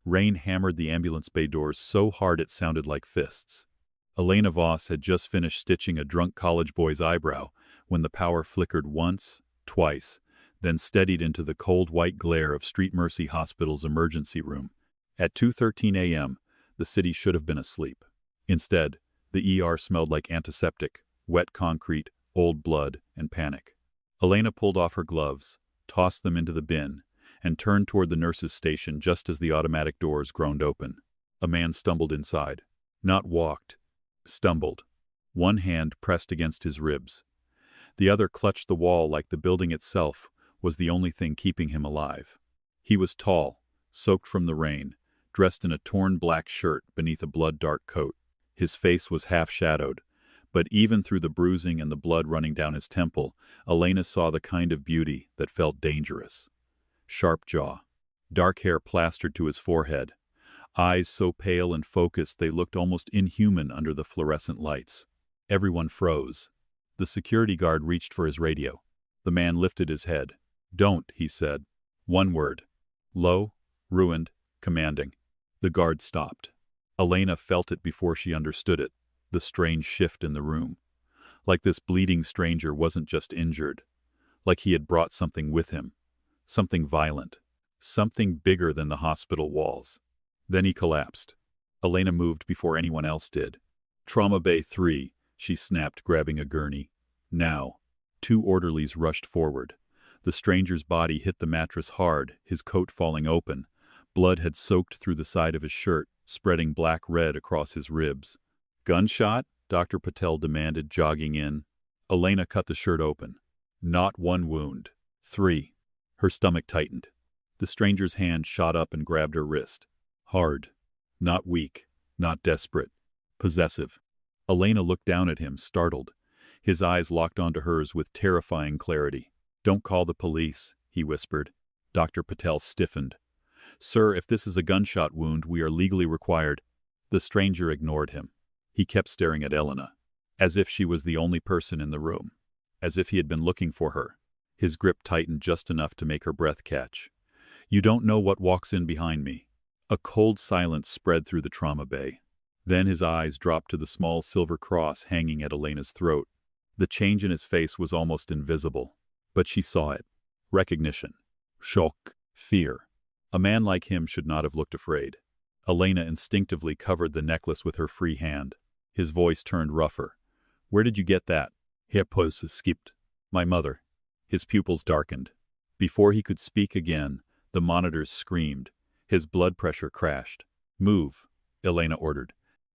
Rain hammered the ambulance bay doors so hard it sounded like fists. Elena Voss had just finished stitching a drunk college boy's eyebrow when the power flickered once, twice, then steadied into the cold white glare of Street Mercy Hospital's emergency room. At 2:13 a.m., the city should have been asleep. Instead, the ER smelled like antiseptic, wet concrete, old blood, and panic. Elena pulled off her gloves, tossed them into the bin, and turned toward the nurse's station just as the automatic doors groaned open. A man stumbled inside. Not walked. Stumbled. One hand pressed against his ribs. The other clutched the wall like the building itself was the only thing keeping him alive. He was tall, soaked from the rain, dressed in a torn black shirt beneath a blood-dark coat. His face was half-shadowed, but even through the bruising and the blood running down his temple, Elena saw the kind of beauty that felt dangerous. Sharp jaw, dark hair plastered to his forehead, eyes so pale and focused they looked almost inhuman under the fluorescent lights. Everyone froze. The security guard reached for his radio. The man lifted his head. "Don't," he said. One word. Low, ruined, commanding. The guard stopped. Elena felt it before she understood it, the strange shift in the room. Like this bleeding stranger wasn't just injured. Like he had brought something with him. Something violent. Something bigger than the hospital walls. Then he collapsed. Elena moved before anyone else did. "Trauma Bay 3, she snapped, grabbing a gurney. "Now." Two orderlies rushed forward. The stranger's body hit the mattress hard, his coat falling open. Blood had soaked through the side of his shirt, spreading black red across his ribs. "Gunshot?" Dr. Patel demanded, jogging in. Elena cut the shirt open. "Not one wound. 3. Her stomach tightened. The stranger's hand shot up and grabbed her wrist. Hard. Not weak. Not desperate. Possessive. Elena looked down at him, startled. His eyes locked onto hers with terrifying clarity. "Don't call the police," he whispered. Dr. Patel stiffened. "Sir, if this is a gunshot wound, we are legally required." The stranger ignored him. He kept staring at Elena, as if she was the only person in the room, as if he had been looking for her. His grip tightened just enough to make her breath catch. "You don't know what walks in behind me." A cold silence spread through the trauma bay. Then his eyes dropped to the small silver cross hanging at Elena's throat. The change in his face was almost invisible, but she saw it. Recognition. Shock. Fear. A man like him should not have looked afraid. Elena instinctively covered the necklace with her free hand. His voice turned rougher. "Where did you get that?" "Herr Pose skipped." "My mother." His pupils darkened. Before he could speak again, the monitors screamed. His blood pressure crashed. "Move," Elena ordered.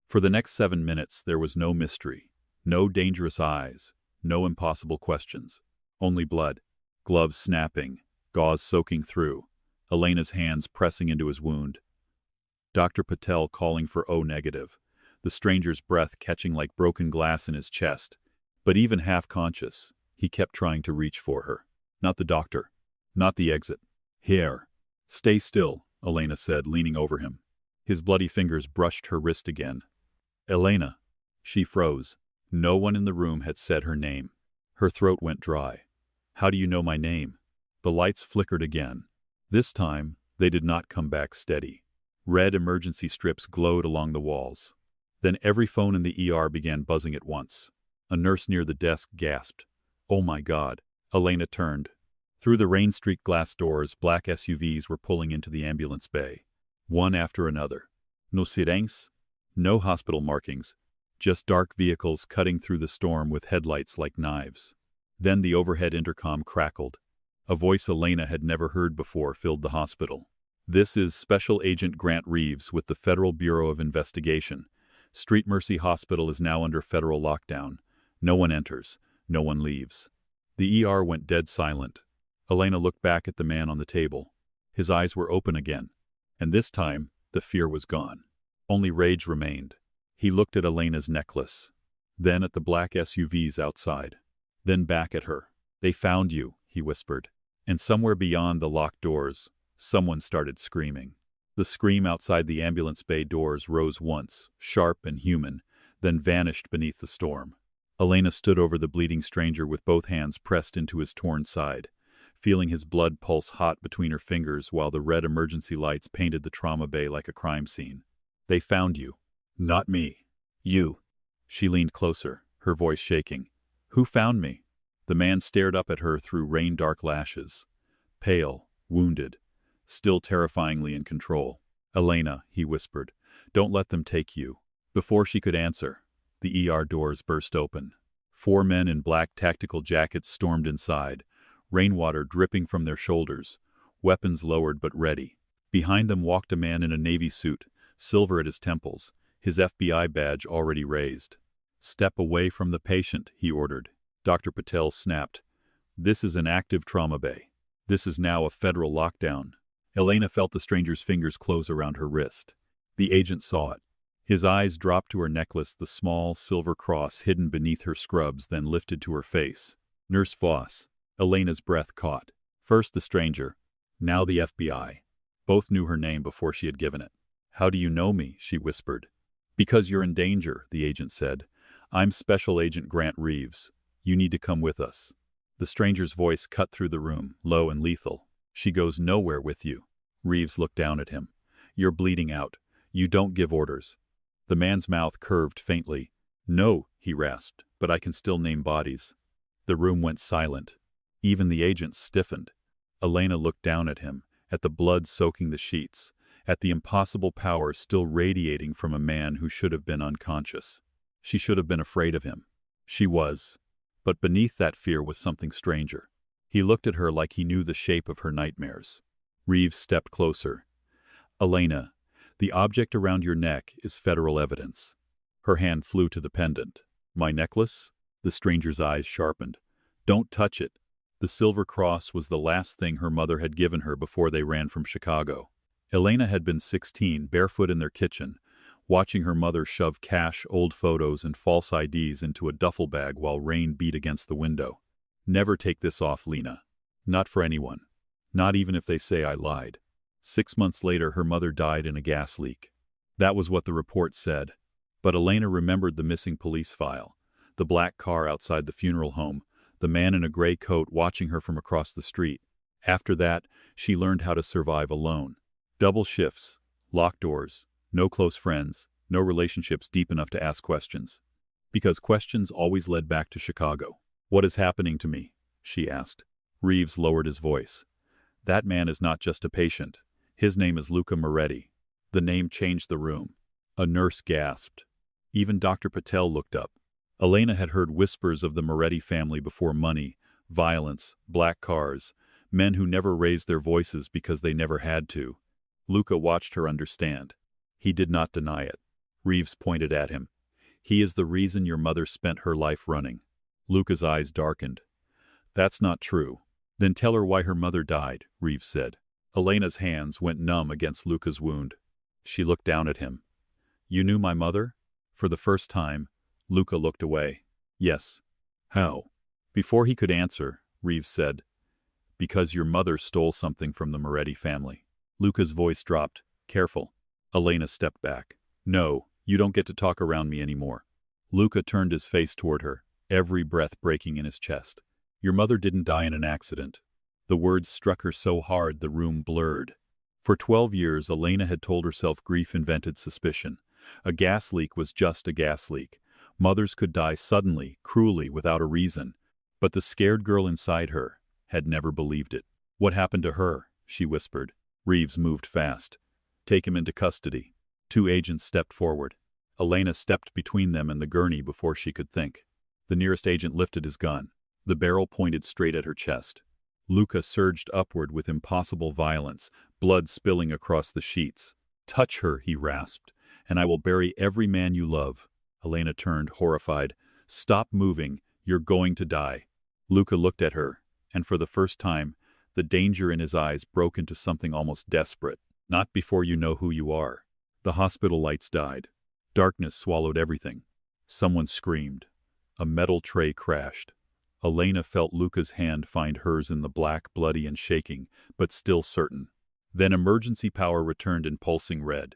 For the next 7 minutes there was no mystery, no dangerous eyes, no impossible questions. Only blood. Gloves snapping, gauze soaking through, Elena's hands pressing into his wound. Dr. Patel calling for O negative, the stranger's breath catching like broken glass in his chest. But even half-conscious, he kept trying to reach for her. Not the doctor. Not the exit. "Here." "Stay still," Elena said, leaning over him. His bloody fingers brushed her wrist again. "Elena." She froze. No one in the room had said her name. Her throat went dry. "How do you know my name?" The lights flickered again. This time, they did not come back steady. Red emergency strips glowed along the walls. Then every phone in the ER began buzzing at once. A nurse near the desk gasped. "Oh my God." Elena turned. Through the rain-streaked glass doors, black SUVs were pulling into the ambulance bay. One after another. No sirens, no hospital markings, just dark vehicles cutting through the storm with headlights like knives. Then the overhead intercom crackled. A voice Elena had never heard before filled the hospital. "This is Special Agent Grant Reeves with the Federal Bureau of Investigation. Street Mercy Hospital is now under federal lockdown. No one enters. No one leaves." The ER went dead silent. Elena looked back at the man on the table. His eyes were open again. And this time, the fear was gone. Only rage remained. He looked at Elena's necklace. Then at the black SUVs outside. Then back at her. "They found you," he whispered. And somewhere beyond the locked doors, someone started screaming. The scream outside the ambulance bay doors rose once, sharp and human, then vanished beneath the storm. Elena stood over the bleeding stranger with both hands pressed into his torn side. feeling his blood pulse hot between her fingers while the red emergency lights painted the trauma bay like a crime scene. They found you. Not me. You. She leaned closer, her voice shaking. Who found me? The man stared up at her through rain-dark lashes. Pale, wounded, still terrifyingly in control. Elena, he whispered, don't let them take you. Before she could answer, the ER doors burst open. 4 men in black tactical jackets stormed inside, rainwater dripping from their shoulders, weapons lowered but ready. Behind them walked a man in a navy suit, silver at his temples, his FBI badge already raised. Step away from the patient, he ordered. Dr. Patel snapped. This is an active trauma bay. This is now a federal lockdown. Elena felt the stranger's fingers close around her wrist. The agent saw it. His eyes dropped to her necklace, the small silver cross hidden beneath her scrubs, then lifted to her face. Nurse Voss. Elena's breath caught. First the stranger, now the FBI. Both knew her name before she had given it. How do you know me? She whispered. Because you're in danger, the agent said. I'm Special Agent Grant Reeves. You need to come with us. The stranger's voice cut through the room, low and lethal. She goes nowhere with you. Reeves looked down at him. You're bleeding out. You don't give orders. The man's mouth curved faintly. No, he rasped, but I can still name bodies. The room went silent. Even the agent stiffened. Elena looked down at him, at the blood soaking the sheets, at the impossible power still radiating from a man who should have been unconscious. She should have been afraid of him. She was. But beneath that fear was something stranger. He looked at her like he knew the shape of her nightmares. Reeves stepped closer. Elena, the object around your neck is federal evidence. Her hand flew to the pendant. My necklace? The stranger's eyes sharpened. Don't touch it. The silver cross was the last thing her mother had given her before they ran from Chicago. Elena had been 16, barefoot in their kitchen, watching her mother shove cash, old photos, and false IDs into a duffel bag while rain beat against the window. Never take this off, Lena. Not for anyone. Not even if they say I lied. 6 months later, her mother died in a gas leak. That was what the report said. But Elena remembered the missing police file, the black car outside the funeral home, the man in a gray coat watching her from across the street. After that, she learned how to survive alone. Double shifts, locked doors, no close friends, no relationships deep enough to ask questions. Because questions always led back to Chicago. What is happening to me? She asked. Reeves lowered his voice. That man is not just a patient. His name is Luca Moretti. The name changed the room. A nurse gasped. Even Dr. Patel looked up. Elena had heard whispers of the Moretti family before: money, violence, black cars, men who never raised their voices because they never had to. Luca watched her understand. He did not deny it. Reeves pointed at him. He is the reason your mother spent her life running. Luca's eyes darkened. That's not true. Then tell her why her mother died, Reeves said. Elena's hands went numb against Luca's wound. She looked down at him. You knew my mother? For the first time, Luca looked away. Yes. How? Before he could answer, Reeves said, Because your mother stole something from the Moretti family. Luca's voice dropped. Careful. Elena stepped back. No, you don't get to talk around me anymore. Luca turned his face toward her, every breath breaking in his chest. Your mother didn't die in an accident. The words struck her so hard the room blurred. For 12 years, Elena had told herself grief invented suspicion. A gas leak was just a gas leak. Mothers could die suddenly, cruelly, without a reason. But the scared girl inside her had never believed it. What happened to her? She whispered. Reeves moved fast. Take him into custody. 2 agents stepped forward. Elena stepped between them and the gurney before she could think. The nearest agent lifted his gun. The barrel pointed straight at her chest. Luca surged upward with impossible violence, blood spilling across the sheets. Touch her, he rasped, and I will bury every man you love. Elena turned, horrified. Stop moving. You're going to die. Luca looked at her, and for the first time, the danger in his eyes broke into something almost desperate. Not before you know who you are. The hospital lights died. Darkness swallowed everything. Someone screamed. A metal tray crashed. Elena felt Luca's hand find hers in the black, bloody and shaking, but still certain. Then emergency power returned in pulsing red.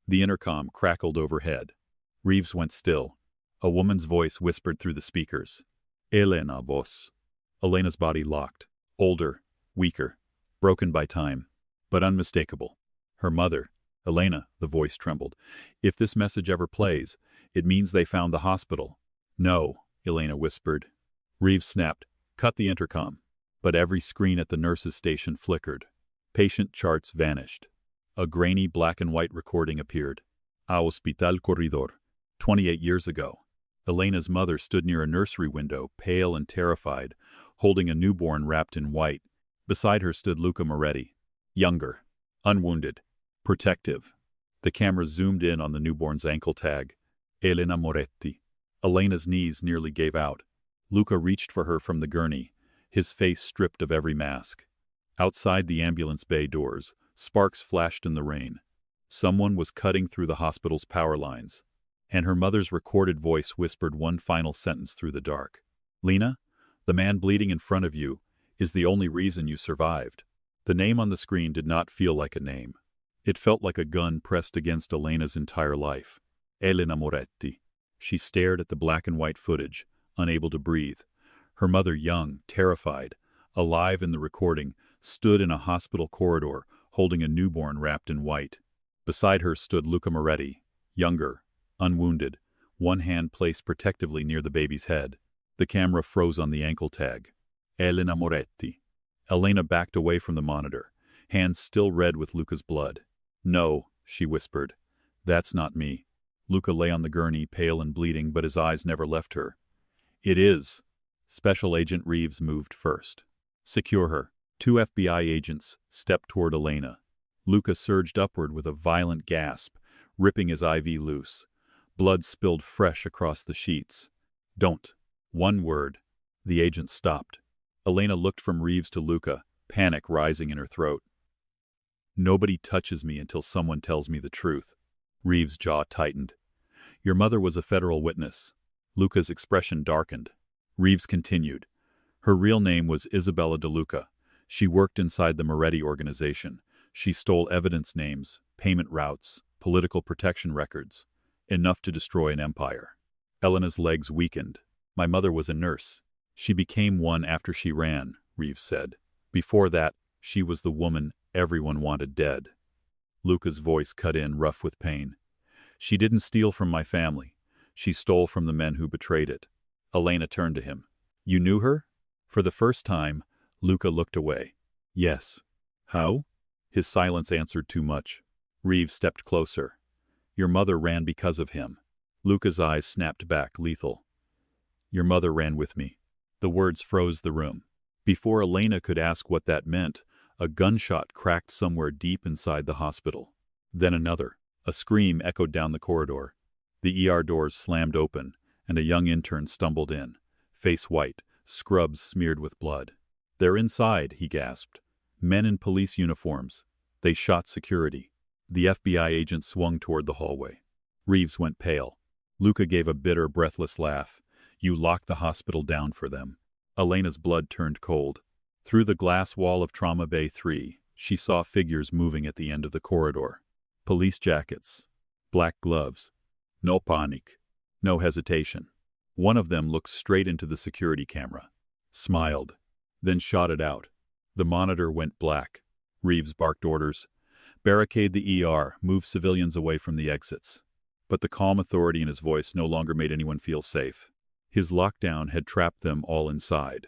The intercom crackled overhead. Reeves went still. A woman's voice whispered through the speakers. Elena Voss. Elena's body locked. Older, weaker, broken by time, but unmistakable. Her mother, Elena, the voice trembled. If this message ever plays, it means they found the hospital. No, Elena whispered. Reeves snapped, cut the intercom. But every screen at the nurse's station flickered. Patient charts vanished. A grainy black and white recording appeared. A Hospital Corredor. 28 years ago. Elena's mother stood near a nursery window, pale and terrified, holding a newborn wrapped in white. Beside her stood Luca Moretti. Younger. Unwounded. Protective. The camera zoomed in on the newborn's ankle tag. Elena Moretti. Elena's knees nearly gave out. Luca reached for her from the gurney, his face stripped of every mask. Outside the ambulance bay doors, sparks flashed in the rain. Someone was cutting through the hospital's power lines. And her mother's recorded voice whispered one final sentence through the dark. Lena, the man bleeding in front of you is the only reason you survived. The name on the screen did not feel like a name. It felt like a gun pressed against Elena's entire life. Elena Moretti. She stared at the black and white footage, unable to breathe. Her mother, young, terrified, alive in the recording, stood in a hospital corridor, holding a newborn wrapped in white. Beside her stood Luca Moretti, younger, unwounded, one hand placed protectively near the baby's head. The camera froze on the ankle tag. Elena Moretti. Elena backed away from the monitor, hands still red with Luca's blood. No, she whispered. That's not me. Luca lay on the gurney, pale and bleeding, but his eyes never left her. It is. Special Agent Reeves moved first. Secure her. 2 FBI agents stepped toward Elena. Luca surged upward with a violent gasp, ripping his IV loose. Blood spilled fresh across the sheets. Don't. One word. The agent stopped. Elena looked from Reeves to Luca, panic rising in her throat. Nobody touches me until someone tells me the truth. Reeves' jaw tightened. Your mother was a federal witness. Luca's expression darkened. Reeves continued. Her real name was Isabella DeLuca. She worked inside the Moretti organization. She stole evidence names, payment routes, political protection records. Enough to destroy an empire. Elena's legs weakened. My mother was a nurse. She became one after she ran, Reeves said. Before that, she was the woman everyone wanted dead. Luca's voice cut in, rough with pain. She didn't steal from my family. She stole from the men who betrayed it. Elena turned to him. You knew her? For the first time, Luca looked away. Yes. How? His silence answered too much. Reeves stepped closer. Your mother ran because of him. Luca's eyes snapped back, lethal. Your mother ran with me. The words froze the room. Before Elena could ask what that meant, a gunshot cracked somewhere deep inside the hospital. Then another. A scream echoed down the corridor. The ER doors slammed open, and a young intern stumbled in, face white, scrubs smeared with blood. They're inside, he gasped. Men in police uniforms. They shot security. The FBI agent swung toward the hallway. Reeves went pale. Luca gave a bitter, breathless laugh. You locked the hospital down for them. Elena's blood turned cold. Through the glass wall of Trauma Bay 3, she saw figures moving at the end of the corridor. Police jackets. Black gloves. No panic. No hesitation. One of them looked straight into the security camera. Smiled. Then shot it out. The monitor went black. Reeves barked orders. Barricade the ER, move civilians away from the exits. But the calm authority in his voice no longer made anyone feel safe. His lockdown had trapped them all inside.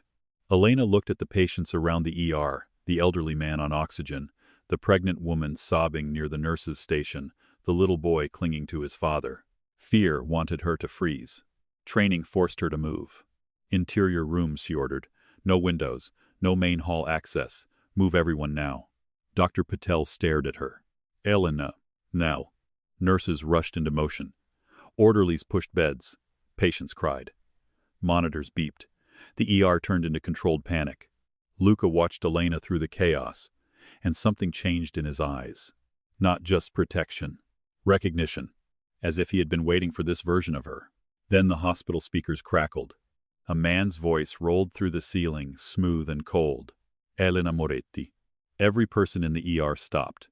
Elena looked at the patients around the ER, the elderly man on oxygen, the pregnant woman sobbing near the nurse's station, the little boy clinging to his father. Fear wanted her to freeze. Training forced her to move. Interior rooms, she ordered. No windows, no main hall access. Move everyone now. Dr. Patel stared at her. Elena, now. Nurses rushed into motion. Orderlies pushed beds. Patients cried. Monitors beeped. The ER turned into controlled panic. Luca watched Elena through the chaos, and something changed in his eyes. Not just protection. Recognition. As if he had been waiting for this version of her. Then the hospital speakers crackled. A man's voice rolled through the ceiling, smooth and cold. Elena Moretti. Every person in the ER stopped.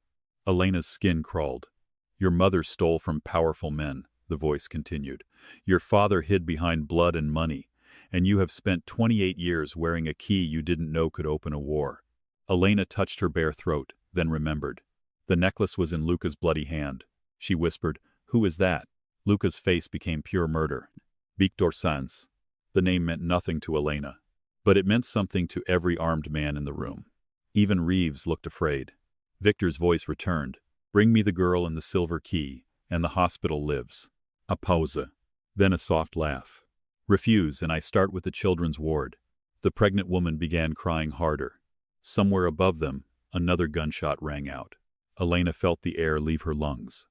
Elena's skin crawled. Your mother stole from powerful men, the voice continued. Your father hid behind blood and money, and you have spent 28 years wearing a key you didn't know could open a war. Elena touched her bare throat, then remembered. The necklace was in Luca's bloody hand. She whispered, "Who is that?" Luca's face became pure murder. Victor Sanz. The name meant nothing to Elena, but it meant something to every armed man in the room. Even Reeves looked afraid. Victor's voice returned. "Bring me the girl and the silver key, and the hospital lives." A pause. Then a soft laugh. "Refuse, and I start with the children's ward." The pregnant woman began crying harder. Somewhere above them, another gunshot rang out. Elena felt the air leave her lungs.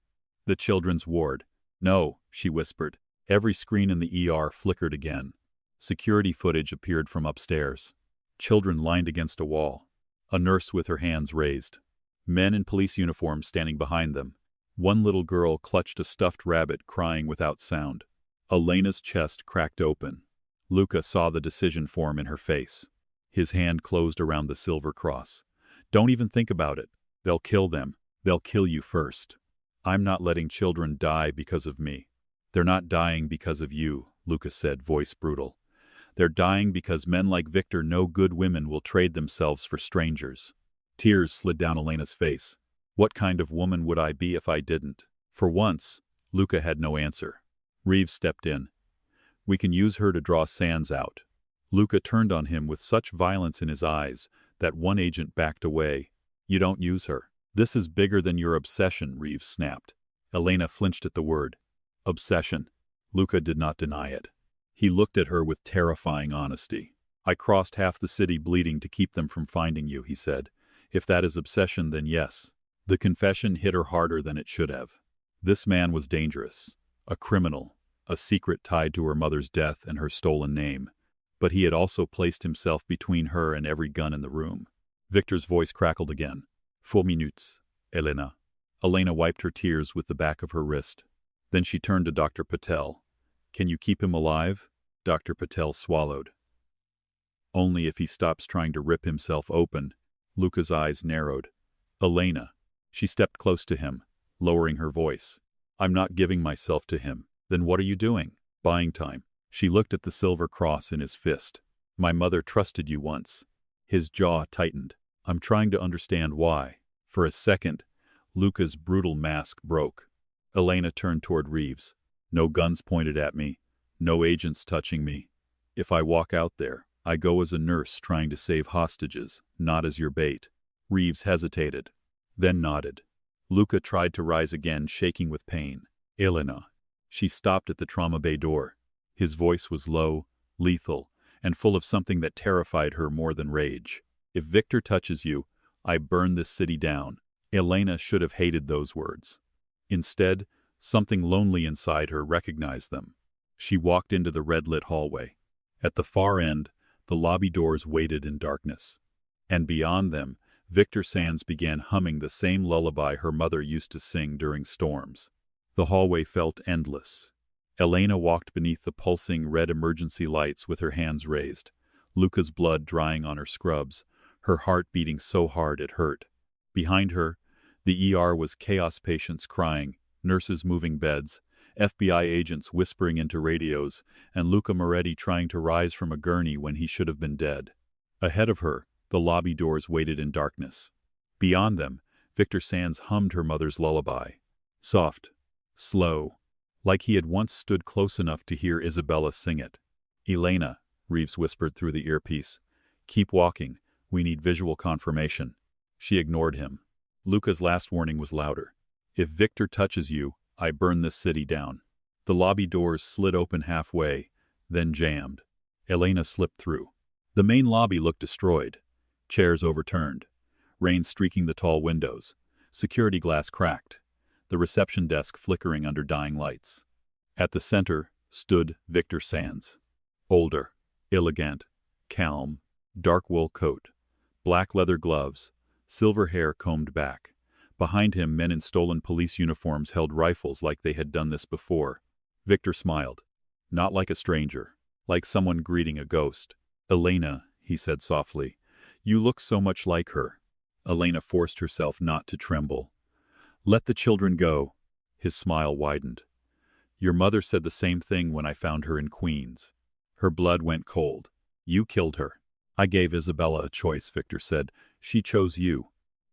"The children's ward." "No," she whispered. Every screen in the ER flickered again. Security footage appeared from upstairs. Children lined against a wall. A nurse with her hands raised. Men in police uniforms standing behind them. One little girl clutched a stuffed rabbit, crying without sound. Elena's chest cracked open. Luca saw the decision form in her face. His hand closed around the silver cross. "Don't even think about it. They'll kill them. They'll kill you first. I'm not letting children die because of me." "They're not dying because of you," Luca said, voice brutal. "They're dying because men like Victor know good women will trade themselves for strangers." Tears slid down Elena's face. "What kind of woman would I be if I didn't?" For once, Luca had no answer. Reeves stepped in. "We can use her to draw Sands out." Luca turned on him with such violence in his eyes that one agent backed away. "You don't use her. This is bigger than your obsession," Reeves snapped. Elena flinched at the word. "Obsession." Luca did not deny it. He looked at her with terrifying honesty. "I crossed half the city bleeding to keep them from finding you," he said. "If that is obsession, then yes." The confession hit her harder than it should have. This man was dangerous. A criminal. A secret tied to her mother's death and her stolen name. But he had also placed himself between her and every gun in the room. Victor's voice crackled again. "4 minutes, Elena." Elena wiped her tears with the back of her wrist. Then she turned to Dr. Patel. "Can you keep him alive?" Dr. Patel swallowed. "Only if he stops trying to rip himself open." Luca's eyes narrowed. "Elena." She stepped close to him, lowering her voice. "I'm not giving myself to him." "Then what are you doing?" "Buying time." She looked at the silver cross in his fist. "My mother trusted you once." His jaw tightened. "I'm trying to understand why." For a second, Luca's brutal mask broke. Elena turned toward Reeves. "No guns pointed at me. No agents touching me. If I walk out there, I go as a nurse trying to save hostages, not as your bait." Reeves hesitated, then nodded. Luca tried to rise again, shaking with pain. "Elena." She stopped at the trauma bay door. His voice was low, lethal, and full of something that terrified her more than rage. "If Victor touches you, I burn this city down." Elena should have hated those words. Instead, something lonely inside her recognized them. She walked into the red-lit hallway. At the far end, the lobby doors waited in darkness. And beyond them, Victor Sands began humming the same lullaby her mother used to sing during storms. The hallway felt endless. Elena walked beneath the pulsing red emergency lights with her hands raised, Luca's blood drying on her scrubs, her heart beating so hard it hurt. Behind her, the ER was chaos, patients crying, nurses moving beds, FBI agents whispering into radios, and Luca Moretti trying to rise from a gurney when he should have been dead. Ahead of her, the lobby doors waited in darkness. Beyond them, Victor Sands hummed her mother's lullaby. Soft, slow, like he had once stood close enough to hear Isabella sing it. "Elena," Reeves whispered through the earpiece. "Keep walking. We need visual confirmation." She ignored him. Luca's last warning was louder. "If Victor touches you, I burn this city down." The lobby doors slid open halfway, then jammed. Elena slipped through. The main lobby looked destroyed. Chairs overturned. Rain streaking the tall windows. Security glass cracked. The reception desk flickering under dying lights. At the center stood Victor Sands. Older, elegant, calm, dark wool coat, black leather gloves, silver hair combed back. Behind him, men in stolen police uniforms held rifles like they had done this before. Victor smiled. Not like a stranger, like someone greeting a ghost. "Elena," he said softly, "you look so much like her." Elena forced herself not to tremble. "Let the children go." His smile widened. "Your mother said the same thing when I found her in Queens." Her blood went cold. "You killed her." "I gave Isabella a choice," Victor said. She chose you.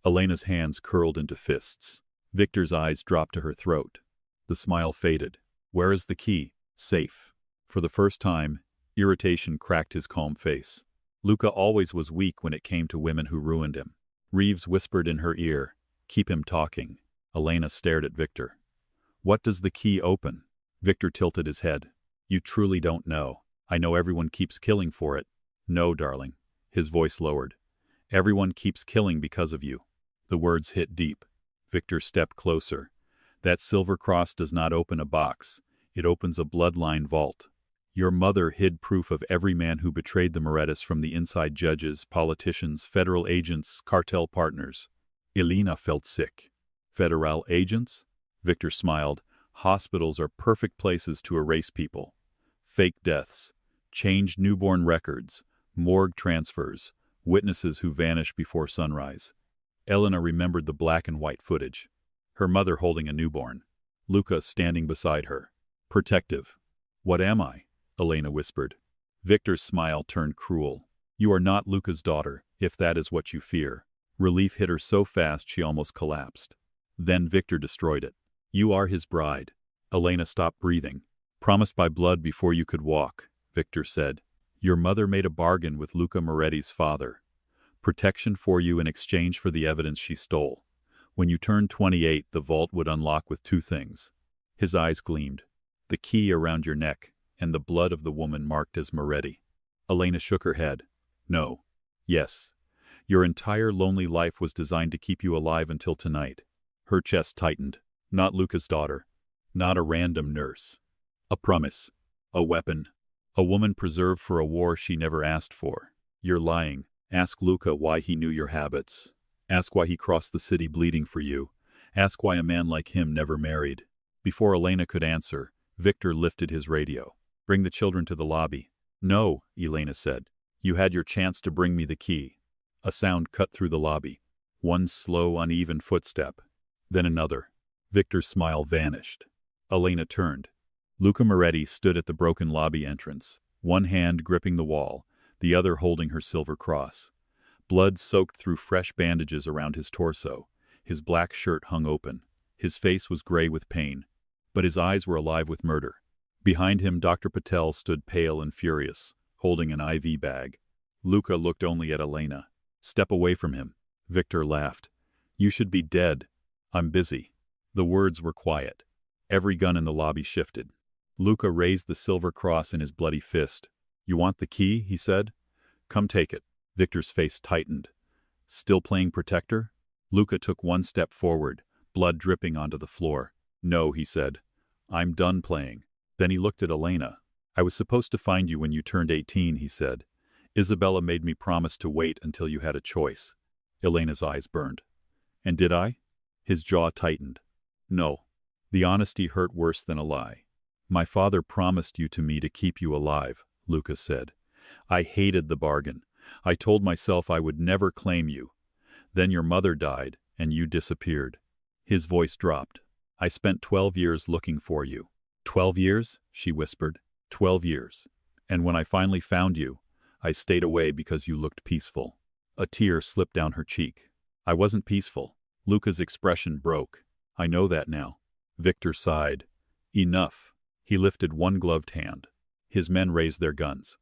Elena's hands curled into fists. Victor's eyes dropped to her throat. The smile faded. Where is the key? Safe. For the first time, irritation cracked his calm face. Luca always was weak when it came to women who ruined him. Reeves whispered in her ear, "Keep him talking." Elena stared at Victor. "What does the key open?" Victor tilted his head. "You truly don't know. I know everyone keeps killing for it." "No, darling." His voice lowered. "Everyone keeps killing because of you." The words hit deep. Victor stepped closer. "That silver cross does not open a box. It opens a bloodline vault. Your mother hid proof of every man who betrayed the Morettis from the inside judges, politicians, federal agents, cartel partners." Elena felt sick. "Federal agents?" Victor smiled. "Hospitals are perfect places to erase people. Fake deaths, changed newborn records, morgue transfers, witnesses who vanish before sunrise." Elena remembered the black and white footage. Her mother holding a newborn. Luca standing beside her. Protective. "What am I?" Elena whispered. Victor's smile turned cruel. "You are not Luca's daughter, if that is what you fear." Relief hit her so fast she almost collapsed. Then Victor destroyed it. "You are his bride." Elena stopped breathing. "Promised by blood before you could walk," Victor said. "Your mother made a bargain with Luca Moretti's father. Protection for you in exchange for the evidence she stole. When you turned 28, the vault would unlock with two things." His eyes gleamed. "The key around your neck, and the blood of the woman marked as Moretti." Elena shook her head. "No. Yes. Your entire lonely life was designed to keep you alive until tonight." Her chest tightened. "Not Luca's daughter. Not a random nurse. A promise. A weapon. A woman preserved for a war she never asked for." "You're lying. Ask Luca why he knew your habits. Ask why he crossed the city bleeding for you. Ask why a man like him never married." Before Elena could answer, Victor lifted his radio. "Bring the children to the lobby." "No," Elena said. "You had your chance to bring me the key." A sound cut through the lobby. One slow, uneven footstep. Then another. Victor's smile vanished. Elena turned. Luca Moretti stood at the broken lobby entrance, one hand gripping the wall, the other holding her silver cross. Blood soaked through fresh bandages around his torso. His black shirt hung open. His face was gray with pain, but his eyes were alive with murder. Behind him, Dr. Patel stood pale and furious, holding an IV bag. Luca looked only at Elena. "Step away from him." Victor laughed. "You should be dead." "I'm busy." The words were quiet. Every gun in the lobby shifted. Luca raised the silver cross in his bloody fist. "You want the key?" he said. "Come take it." Victor's face tightened. "Still playing protector?" Luca took one step forward, blood dripping onto the floor. "No," he said. "I'm done playing." Then he looked at Elena. "I was supposed to find you when you turned 18, he said. "Isabella made me promise to wait until you had a choice." Elena's eyes burned. "And did I?" His jaw tightened. "No." The honesty hurt worse than a lie. "My father promised you to me to keep you alive," Luca said. "I hated the bargain. I told myself I would never claim you. Then your mother died, and you disappeared." His voice dropped. "I spent 12 years looking for you." 12 years? She whispered. 12 years. "And when I finally found you, I stayed away because you looked peaceful." A tear slipped down her cheek. "I wasn't peaceful." Luca's expression broke. "I know that now." Victor sighed. "Enough." He lifted one gloved hand. His men raised their guns.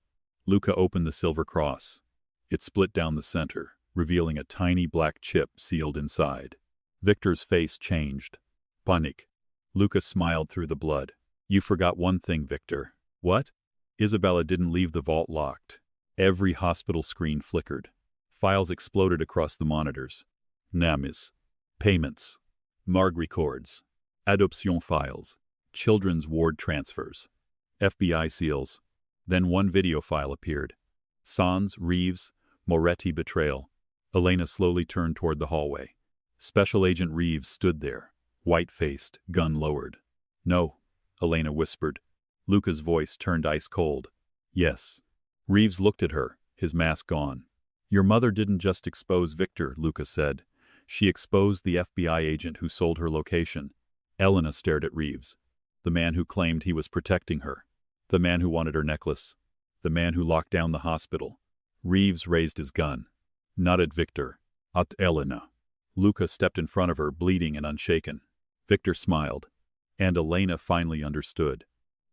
Luca opened the silver cross. It split down the center, revealing a tiny black chip sealed inside. Victor's face changed. "Panic." Luca smiled through the blood. "You forgot one thing, Victor." "What?" "Isabella didn't leave the vault locked." Every hospital screen flickered. Files exploded across the monitors. Names. Payments. Morgue records. Adoption files. Children's ward transfers. FBI seals. Then one video file appeared. Sans, Reeves, Moretti betrayal. Elena slowly turned toward the hallway. Special Agent Reeves stood there, white-faced, gun lowered. "No," Elena whispered. Luca's voice turned ice cold. "Yes." Reeves looked at her, his mask gone. "Your mother didn't just expose Victor," Luca said. "She exposed the FBI agent who sold her location." Elena stared at Reeves. The man who claimed he was protecting her. The man who wanted her necklace. The man who locked down the hospital. Reeves raised his gun. Not at Victor. At Elena. Luca stepped in front of her, bleeding and unshaken. Victor smiled. And Elena finally understood.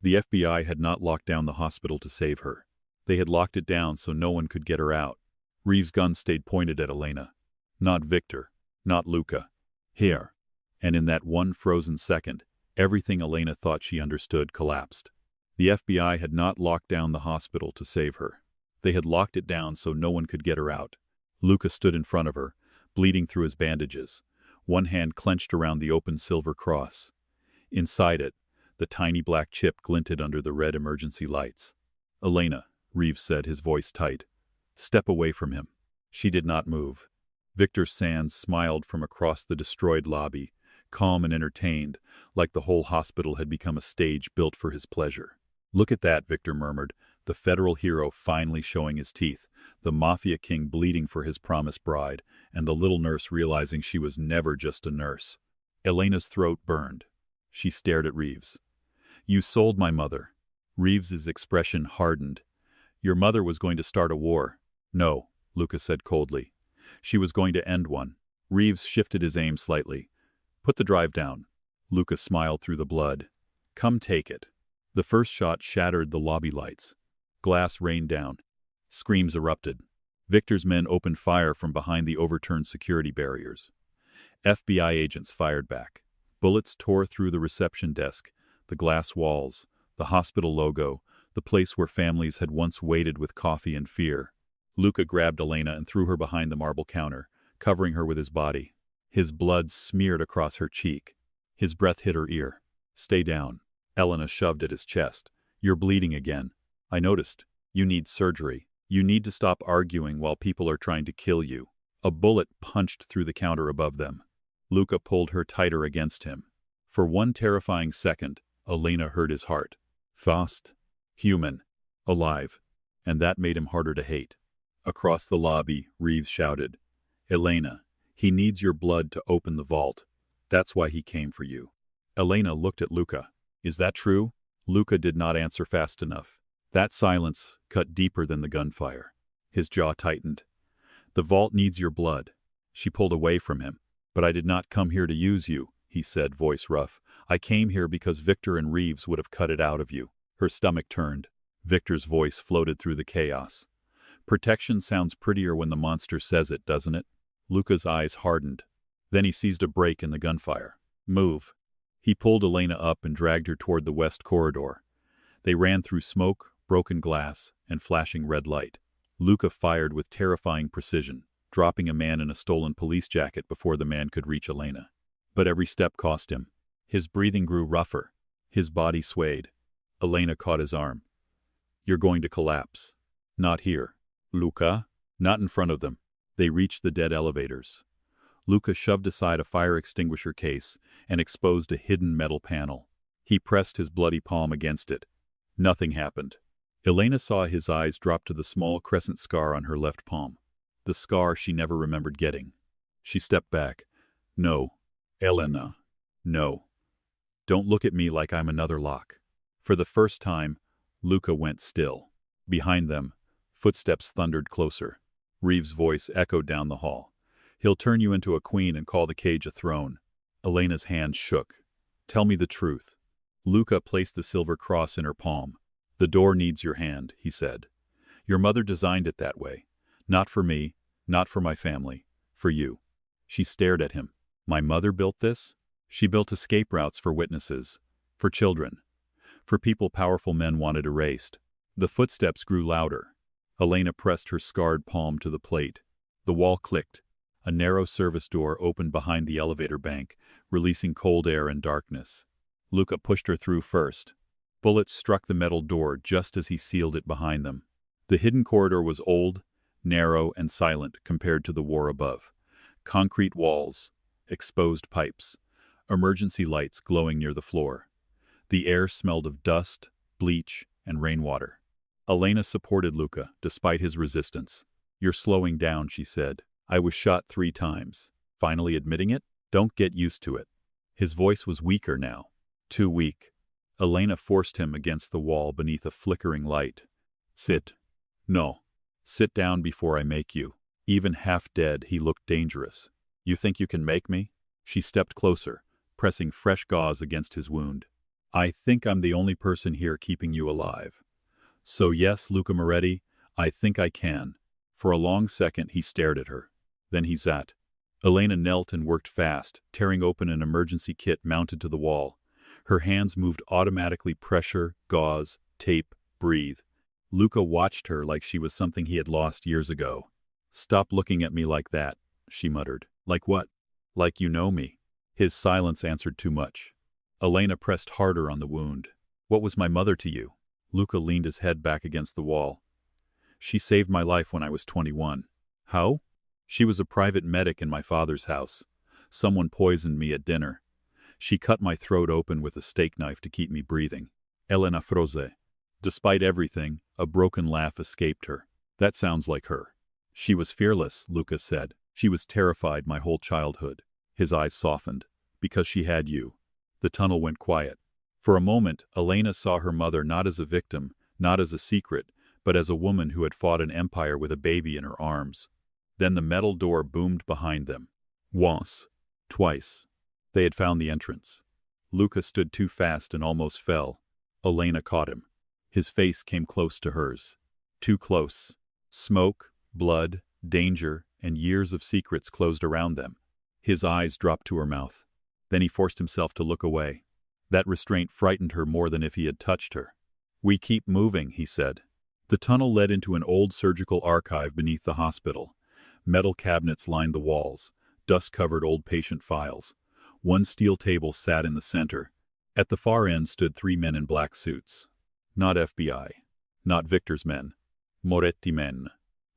The FBI had not locked down the hospital to save her. They had locked it down so no one could get her out. Reeves' gun stayed pointed at Elena. Not Victor. Not Luca. Here. And in that one frozen second, everything Elena thought she understood collapsed. The FBI had not locked down the hospital to save her. They had locked it down so no one could get her out. Luca stood in front of her, bleeding through his bandages, one hand clenched around the open silver cross. Inside it, the tiny black chip glinted under the red emergency lights. Elena, Reeves said, his voice tight. Step away from him. She did not move. Victor Sands smiled from across the destroyed lobby, calm and entertained, like the whole hospital had become a stage built for his pleasure. Look at that, Victor murmured, the federal hero finally showing his teeth, the Mafia king bleeding for his promised bride, and the little nurse realizing she was never just a nurse. Elena's throat burned. She stared at Reeves. You sold my mother. Reeves's expression hardened. Your mother was going to start a war. No, Luca said coldly. She was going to end one. Reeves shifted his aim slightly. Put the drive down. Luca smiled through the blood. Come take it. The first shot shattered the lobby lights. Glass rained down. Screams erupted. Victor's men opened fire from behind the overturned security barriers. FBI agents fired back. Bullets tore through the reception desk, the glass walls, the hospital logo, the place where families had once waited with coffee and fear. Luca grabbed Elena and threw her behind the marble counter, covering her with his body. His blood smeared across her cheek. His breath hit her ear. Stay down. Elena shoved at his chest. You're bleeding again. I noticed. You need surgery. You need to stop arguing while people are trying to kill you. A bullet punched through the counter above them. Luca pulled her tighter against him. For one terrifying second, Elena heard his heart. Fast, human, alive, and that made him harder to hate. Across the lobby, Reeves shouted, Elena, he needs your blood to open the vault. That's why he came for you. Elena looked at Luca. Is that true? Luca did not answer fast enough. That silence cut deeper than the gunfire. His jaw tightened. The vault needs your blood. She pulled away from him. But I did not come here to use you, he said, voice rough. I came here because Victor and Reeves would have cut it out of you. Her stomach turned. Victor's voice floated through the chaos. Protection sounds prettier when the monster says it, doesn't it? Luca's eyes hardened. Then he seized a break in the gunfire. Move. He pulled Elena up and dragged her toward the west corridor. They ran through smoke, broken glass, and flashing red light. Luca fired with terrifying precision, dropping a man in a stolen police jacket before the man could reach Elena. But every step cost him. His breathing grew rougher. His body swayed. Elena caught his arm. You're going to collapse. Not here. Luca? Not in front of them. They reached the dead elevators. Luca shoved aside a fire extinguisher case and exposed a hidden metal panel. He pressed his bloody palm against it. Nothing happened. Elena saw his eyes drop to the small crescent scar on her left palm. The scar she never remembered getting. She stepped back. No. Elena. No. Don't look at me like I'm another lock. For the first time, Luca went still. Behind them, footsteps thundered closer. Reeves' voice echoed down the hall. He'll turn you into a queen and call the cage a throne. Elena's hand shook. Tell me the truth. Luca placed the silver cross in her palm. The door needs your hand, he said. Your mother designed it that way. Not for me, not for my family, for you. She stared at him. My mother built this? She built escape routes for witnesses, for children, for people powerful men wanted erased. The footsteps grew louder. Elena pressed her scarred palm to the plate. The wall clicked. A narrow service door opened behind the elevator bank, releasing cold air and darkness. Luca pushed her through first. Bullets struck the metal door just as he sealed it behind them. The hidden corridor was old, narrow, and silent compared to the war above. Concrete walls, exposed pipes, emergency lights glowing near the floor. The air smelled of dust, bleach, and rainwater. Elena supported Luca, despite his resistance. You're slowing down, she said. I was shot 3 times. Finally admitting it? Don't get used to it. His voice was weaker now. Too weak. Elena forced him against the wall beneath a flickering light. Sit. No. Sit down before I make you. Even half dead, he looked dangerous. You think you can make me? She stepped closer, pressing fresh gauze against his wound. I think I'm the only person here keeping you alive. So yes, Luca Moretti, I think I can. For a long second he stared at her. Then he sat. Elena knelt and worked fast, tearing open an emergency kit mounted to the wall. Her hands moved automatically: pressure, gauze, tape, breathe. Luca watched her like she was something he had lost years ago. Stop looking at me like that, she muttered. Like what? Like you know me. His silence answered too much. Elena pressed harder on the wound. What was my mother to you? Luca leaned his head back against the wall. She saved my life when I was 21. How? She was a private medic in my father's house. Someone poisoned me at dinner. She cut my throat open with a steak knife to keep me breathing. Elena froze. Despite everything, a broken laugh escaped her. That sounds like her. She was fearless, Luca said. She was terrified my whole childhood. His eyes softened. Because she had you. The tunnel went quiet. For a moment, Elena saw her mother not as a victim, not as a secret, but as a woman who had fought an empire with a baby in her arms. Then the metal door boomed behind them. Once. Twice. They had found the entrance. Luca stood too fast and almost fell. Elena caught him. His face came close to hers. Too close. Smoke, blood, danger, and years of secrets closed around them. His eyes dropped to her mouth. Then he forced himself to look away. That restraint frightened her more than if he had touched her. We keep moving, he said. The tunnel led into an old surgical archive beneath the hospital. Metal cabinets lined the walls, dust-covered old patient files. One steel table sat in the center. At the far end stood 3 men in black suits. Not FBI. Not Victor's men. Moretti men.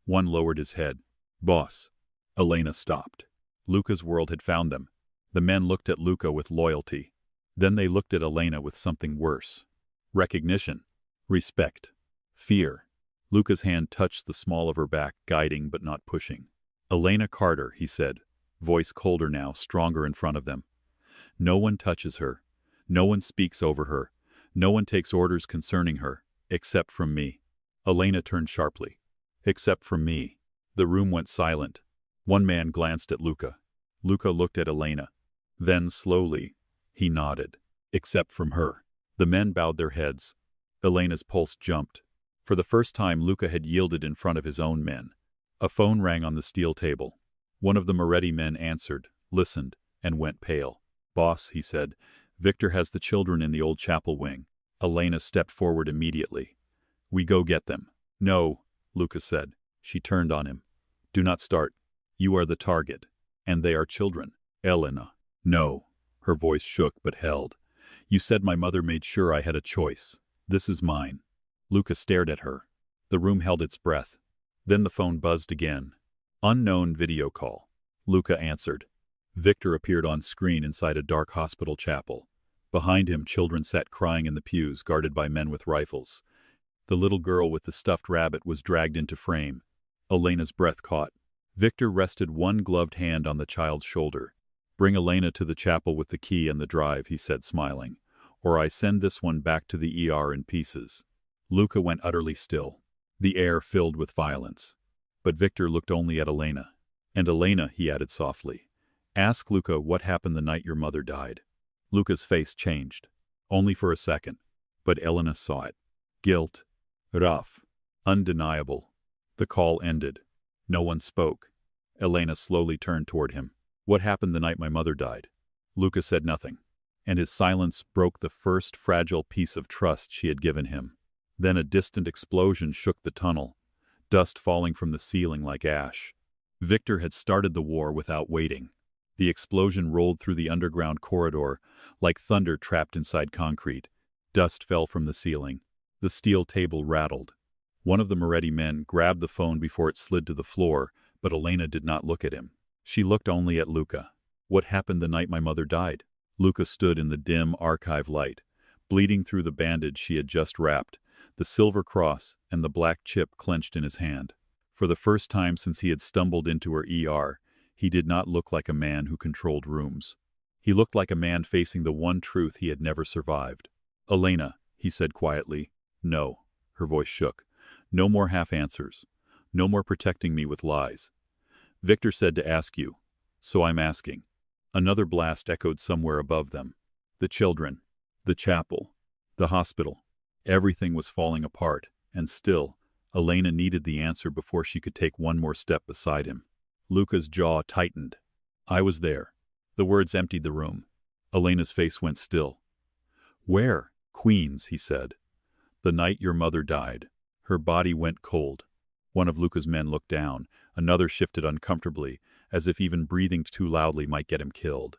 One lowered his head. Boss. Elena stopped. Luca's world had found them. The men looked at Luca with loyalty. Then they looked at Elena with something worse. Recognition. Respect. Fear. Luca's hand touched the small of her back, guiding but not pushing. Elena Carter, he said, voice colder now, stronger in front of them. No one touches her. No one speaks over her. No one takes orders concerning her, except from me. Elena turned sharply. Except from me. The room went silent. One man glanced at Luca. Luca looked at Elena. Then, slowly, he nodded. Except from her. The men bowed their heads. Elena's pulse jumped. For the first time, Luca had yielded in front of his own men. A phone rang on the steel table. One of the Moretti men answered, listened, and went pale. Boss, he said, Victor has the children in the old chapel wing. Elena stepped forward immediately. We go get them. No, Luca said. She turned on him. Do not start. You are the target. And they are children. Elena. No. Her voice shook but held. You said my mother made sure I had a choice. This is mine. Luca stared at her. The room held its breath. Then the phone buzzed again. Unknown video call. Luca answered. Victor appeared on screen inside a dark hospital chapel. Behind him, children sat crying in the pews, guarded by men with rifles. The little girl with the stuffed rabbit was dragged into frame. Elena's breath caught. Victor rested one gloved hand on the child's shoulder. Bring Elena to the chapel with the key and the drive, he said, smiling. Or I send this one back to the ER in pieces. Luca went utterly still. The air filled with violence. But Victor looked only at Elena. And Elena, he added softly, ask Luca what happened the night your mother died. Luca's face changed. Only for a second. But Elena saw it. Guilt. Rough. Undeniable. The call ended. No one spoke. Elena slowly turned toward him. What happened the night my mother died? Luca said nothing. And his silence broke the first fragile piece of trust she had given him. Then a distant explosion shook the tunnel, dust falling from the ceiling like ash. Victor had started the war without waiting. The explosion rolled through the underground corridor like thunder trapped inside concrete. Dust fell from the ceiling. The steel table rattled. One of the Moretti men grabbed the phone before it slid to the floor, but Elena did not look at him. She looked only at Luca. What happened the night my mother died? Luca stood in the dim archive light, bleeding through the bandage she had just wrapped, the silver cross and the black chip clenched in his hand. For the first time since he had stumbled into her ER, he did not look like a man who controlled rooms. He looked like a man facing the one truth he had never survived. Elena, he said quietly. No. Her voice shook. No more half answers. No more protecting me with lies. Victor said to ask you. So I'm asking. Another blast echoed somewhere above them. The children. The chapel. The hospital. Everything was falling apart, and still, Elena needed the answer before she could take one more step beside him. Luca's jaw tightened. I was there. The words emptied the room. Elena's face went still. Where? Queens, he said. The night your mother died. Her body went cold. One of Luca's men looked down. Another shifted uncomfortably, as if even breathing too loudly might get him killed.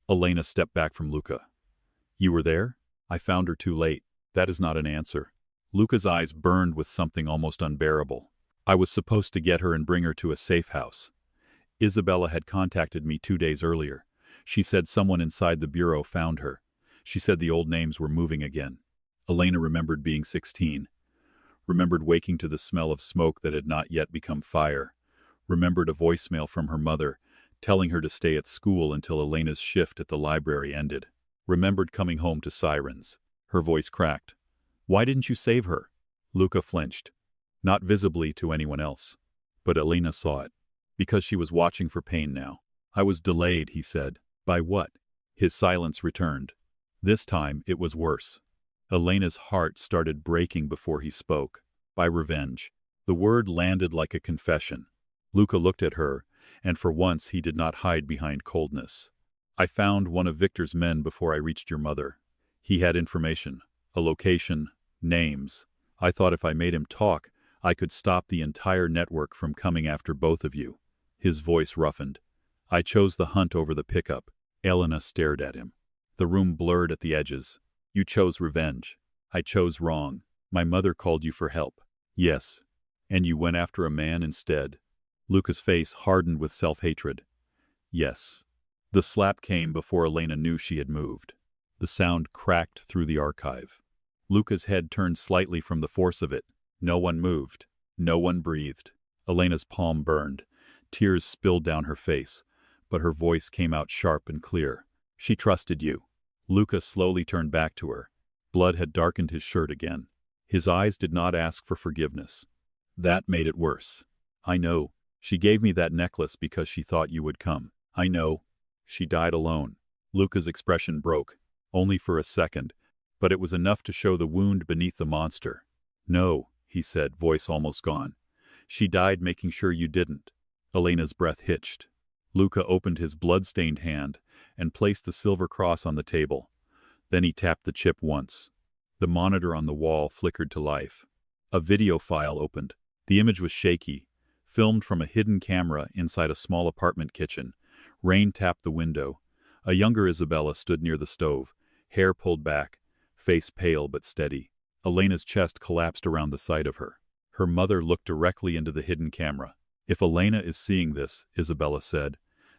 Elena stepped back from Luca. You were there? I found her too late. That is not an answer. Luca's eyes burned with something almost unbearable. I was supposed to get her and bring her to a safe house. Isabella had contacted me 2 days earlier. She said someone inside the bureau found her. She said the old names were moving again. Elena remembered being 16. Remembered waking to the smell of smoke that had not yet become fire. Remembered a voicemail from her mother, telling her to stay at school until Elena's shift at the library ended. Remembered coming home to sirens. Her voice cracked. Why didn't you save her? Luca flinched. Not visibly to anyone else. But Elena saw it. Because she was watching for pain now. I was delayed, he said. By what? His silence returned. This time it was worse. Elena's heart started breaking before he spoke. By revenge. The word landed like a confession. Luca looked at her, and for once he did not hide behind coldness. I found one of Victor's men before I reached your mother. He had information, a location, names. I thought if I made him talk, I could stop the entire network from coming after both of you. His voice roughened. I chose the hunt over the pickup. Elena stared at him. The room blurred at the edges. You chose revenge. I chose wrong. My mother called you for help. Yes. And you went after a man instead. Luca's face hardened with self-hatred. Yes. The slap came before Elena knew she had moved. The sound cracked through the archive. Luca's head turned slightly from the force of it. No one moved. No one breathed. Elena's palm burned. Tears spilled down her face, but her voice came out sharp and clear. She trusted you. Luca slowly turned back to her. Blood had darkened his shirt again. His eyes did not ask for forgiveness. That made it worse. I know. She gave me that necklace because she thought you would come. I know. She died alone. Luca's expression broke. Only for a second, but it was enough to show the wound beneath the monster. No, he said, voice almost gone. She died making sure you didn't. Elena's breath hitched. Luca opened his blood-stained hand and placed the silver cross on the table. Then he tapped the chip once. The monitor on the wall flickered to life. A video file opened. The image was shaky, filmed from a hidden camera inside a small apartment kitchen. Rain tapped the window. A younger Isabella stood near the stove, hair pulled back, face pale but steady. Elena's chest collapsed around the sight of her. Her mother looked directly into the hidden camera. If Elena is seeing this, Isabella said,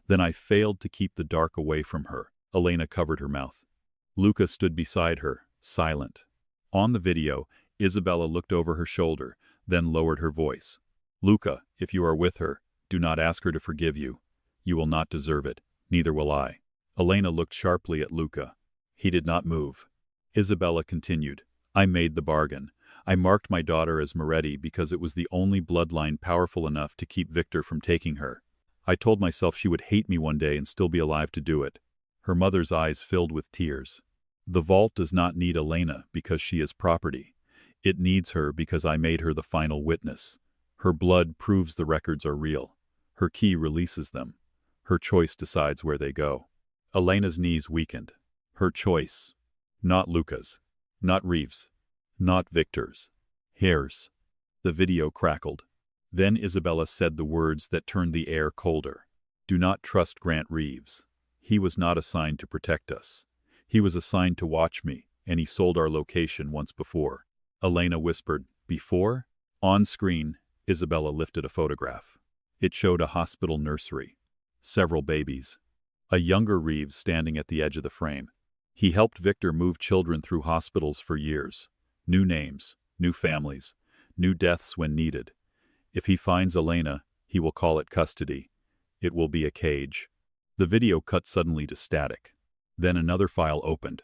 then I failed to keep the dark away from her. Elena covered her mouth. Luca stood beside her, silent. On the video, Isabella looked over her shoulder, then lowered her voice. Luca, if you are with her, do not ask her to forgive you. You will not deserve it. Neither will I. Elena looked sharply at Luca. He did not move. Isabella continued. I made the bargain. I marked my daughter as Moretti because it was the only bloodline powerful enough to keep Victor from taking her. I told myself she would hate me one day and still be alive to do it. Her mother's eyes filled with tears. The vault does not need Elena because she is property. It needs her because I made her the final witness. Her blood proves the records are real. Her key releases them. Her choice decides where they go. Elena's knees weakened. Her choice. Not Luca's. Not Reeves'. Not Victor's. Hers. The video crackled. Then Isabella said the words that turned the air colder. Do not trust Grant Reeves. He was not assigned to protect us. He was assigned to watch me, and he sold our location once before. Elena whispered, before? On screen, Isabella lifted a photograph. It showed a hospital nursery. Several babies. A younger Reeves standing at the edge of the frame. He helped Victor move children through hospitals for years. New names, new families, new deaths when needed. If he finds Elena, he will call it custody. It will be a cage. The video cut suddenly to static. Then another file opened.